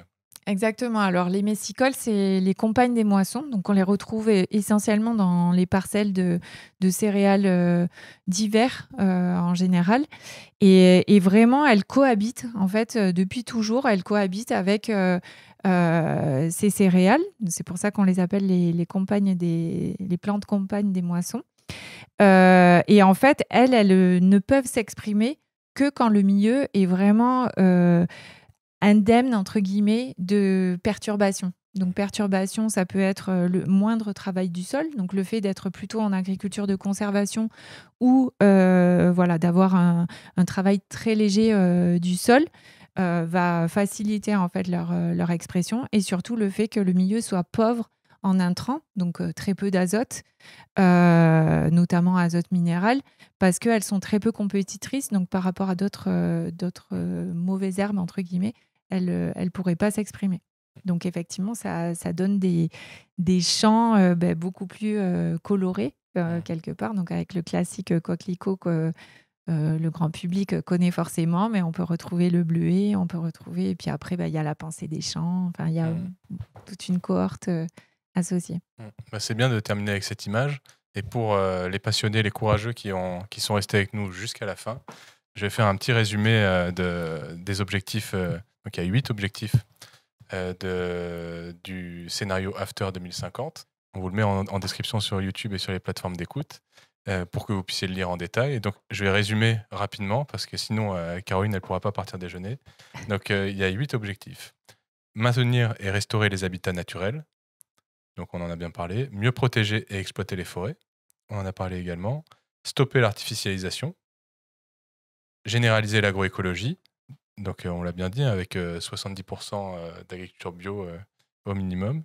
Exactement. Alors, les messicoles, c'est les compagnes des moissons. Donc, on les retrouve essentiellement dans les parcelles de céréales d'hiver en général. Et vraiment, elles cohabitent, en fait, depuis toujours. Elles cohabitent avec ces céréales. C'est pour ça qu'on les appelle les plantes compagnes des moissons. Et en fait, elles ne peuvent s'exprimer que quand le milieu est vraiment indemne, entre guillemets, de perturbations. Donc, perturbation, ça peut être le moindre travail du sol, donc le fait d'être plutôt en agriculture de conservation ou d'avoir un travail très léger du sol va faciliter en fait leur expression, et surtout le fait que le milieu soit pauvre en intrants, donc très peu d'azote, notamment azote minéral, parce qu'elles sont très peu compétitrices, donc par rapport à d'autres mauvaises herbes, entre guillemets, elles ne pourraient pas s'exprimer. Donc effectivement, ça donne des champs beaucoup plus colorés, quelque part, donc avec le classique coquelicot que le grand public connaît forcément, mais on peut retrouver le bleuet, on peut retrouver, et puis après, il y a la pensée des champs, enfin, il y a toute une cohorte associée. C'est bien de terminer avec cette image. Et pour les passionnés, les courageux qui sont restés avec nous jusqu'à la fin, je vais faire un petit résumé des objectifs. Donc, il y a 8 objectifs du scénario After 2050. On vous le met en description sur YouTube et sur les plateformes d'écoute pour que vous puissiez le lire en détail. Et donc, je vais résumer rapidement parce que sinon, Caroline, elle ne pourra pas partir déjeuner. Donc, il y a 8 objectifs. Maintenir et restaurer les habitats naturels. Donc, on en a bien parlé. Mieux protéger et exploiter les forêts. On en a parlé également. Stopper l'artificialisation. Généraliser l'agroécologie. Donc, on l'a bien dit, avec 70% d'agriculture bio au minimum.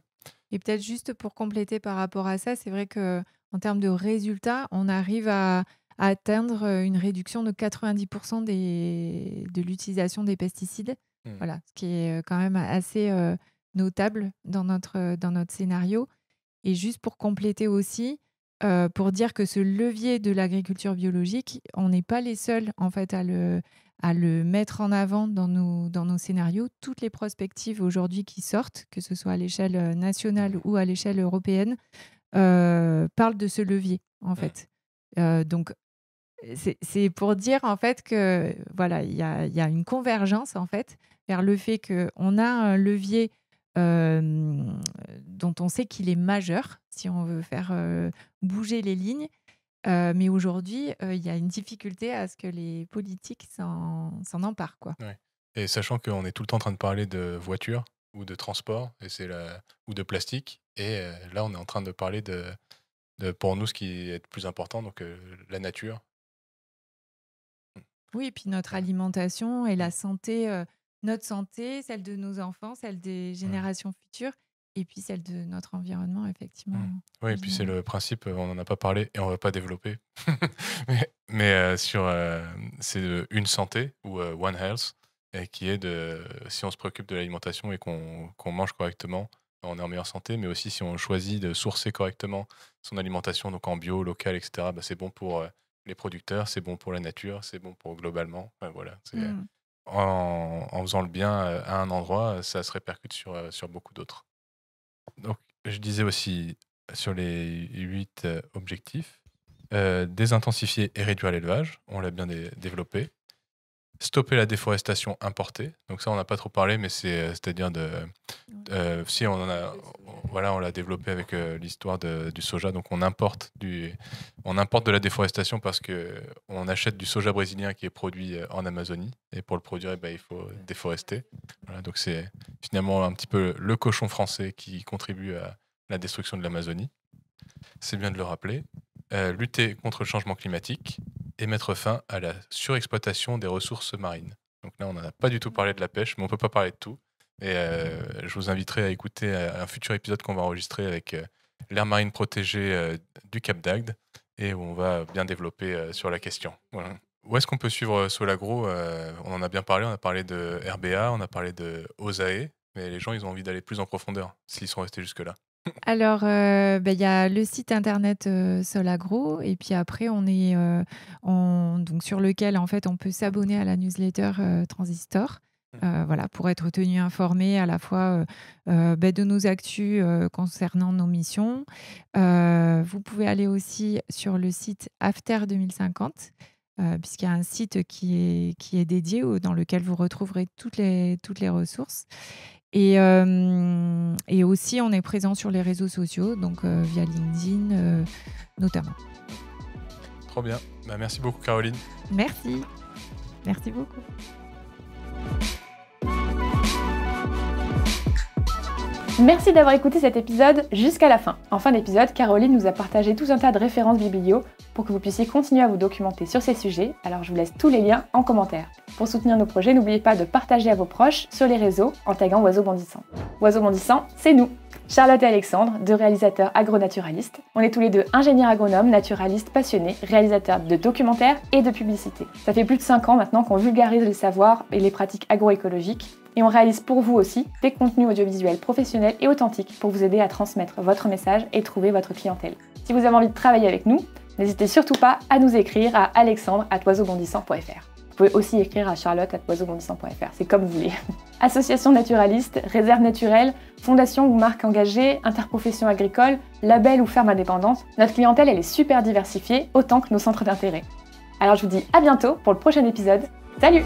Et peut-être juste pour compléter par rapport à ça, c'est vrai qu'en termes de résultats, on arrive à atteindre une réduction de 90% de l'utilisation des pesticides. Voilà, ce qui est quand même assez notable dans notre scénario. Et juste pour compléter aussi, pour dire que ce levier de l'agriculture biologique, on n'est pas les seuls en fait à le mettre en avant dans nos scénarios. Toutes les prospectives aujourd'hui qui sortent, que ce soit à l'échelle nationale ou à l'échelle européenne, parlent de ce levier en fait. Donc c'est pour dire en fait que voilà, il y a une convergence en fait vers le fait qu'on a un levier dont on sait qu'il est majeur si on veut faire bouger les lignes. Mais aujourd'hui, il y a une difficulté à ce que les politiques s'en emparent, quoi. Ouais. Et sachant qu'on est tout le temps en train de parler de voitures ou de transport ou de plastique, et là on est en train de parler de pour nous ce qui est le plus important, donc la nature. Oui, et puis notre alimentation et la santé, notre santé, celle de nos enfants, celle des générations futures, et puis celle de notre environnement, effectivement. Oui, et puis c'est le principe, on n'en a pas parlé et on ne va pas développer, mais c'est une santé ou One Health, et qui est si on se préoccupe de l'alimentation et qu'on mange correctement, on est en meilleure santé, mais aussi si on choisit de sourcer correctement son alimentation, donc en bio, local, etc., c'est bon pour les producteurs, c'est bon pour la nature, c'est bon pour globalement. Voilà, en faisant le bien à un endroit, ça se répercute sur beaucoup d'autres. Donc, je disais aussi sur les 8 objectifs, désintensifier et réduire l'élevage, on l'a bien développé. Stopper la déforestation importée, donc ça on n'a pas trop parlé, mais c'est-à-dire si on l'a développé avec l'histoire du soja, donc on importe de la déforestation parce qu'on achète du soja brésilien qui est produit en Amazonie, et pour le produire, il faut déforester. Voilà, donc c'est finalement un petit peu le cochon français qui contribue à la destruction de l'Amazonie. C'est bien de le rappeler. Lutter contre le changement climatique et mettre fin à la surexploitation des ressources marines. Donc là, on n'en a pas du tout parlé de la pêche, mais on ne peut pas parler de tout. Et je vous inviterai à écouter un futur épisode qu'on va enregistrer avec l'aire marine protégée du Cap d'Agde, et où on va bien développer sur la question. Voilà. Où est-ce qu'on peut suivre Solagro? On en a bien parlé, on a parlé de RBA, on a parlé de Osae, mais les gens, ils ont envie d'aller plus en profondeur, s'ils sont restés jusque-là. Alors, il y a le site internet Solagro, et puis après, on est donc sur lequel en fait on peut s'abonner à la newsletter Transistor. Voilà, pour être tenu informé à la fois de nos actus concernant nos missions. Vous pouvez aller aussi sur le site After 2050, puisqu'il y a un site qui est dédié, dans lequel vous retrouverez toutes les ressources. Et aussi, on est présent sur les réseaux sociaux, donc via LinkedIn notamment. Trop bien. Bah, merci beaucoup, Caroline. Merci. Merci beaucoup. Merci d'avoir écouté cet épisode jusqu'à la fin. En fin d'épisode, Caroline nous a partagé tout un tas de références biblio pour que vous puissiez continuer à vous documenter sur ces sujets, alors je vous laisse tous les liens en commentaire. Pour soutenir nos projets, n'oubliez pas de partager à vos proches sur les réseaux en taguant Oiseau Bondissant. Oiseau Bondissant, c'est nous, Charlotte et Alexandre, deux réalisateurs agronaturalistes. On est tous les deux ingénieurs agronomes, naturalistes passionnés, réalisateurs de documentaires et de publicités. Ça fait plus de 5 ans maintenant qu'on vulgarise les savoirs et les pratiques agroécologiques. Et on réalise pour vous aussi des contenus audiovisuels professionnels et authentiques pour vous aider à transmettre votre message et trouver votre clientèle. Si vous avez envie de travailler avec nous, n'hésitez surtout pas à nous écrire à alexandre@oiseaubondissant.fr. Vous pouvez aussi écrire à charlotte@oiseaubondissant.fr, c'est comme vous voulez. Association naturaliste, réserve naturelle, fondation ou marque engagée, interprofession agricole, label ou ferme indépendante, notre clientèle elle est super diversifiée, autant que nos centres d'intérêt. Alors je vous dis à bientôt pour le prochain épisode. Salut!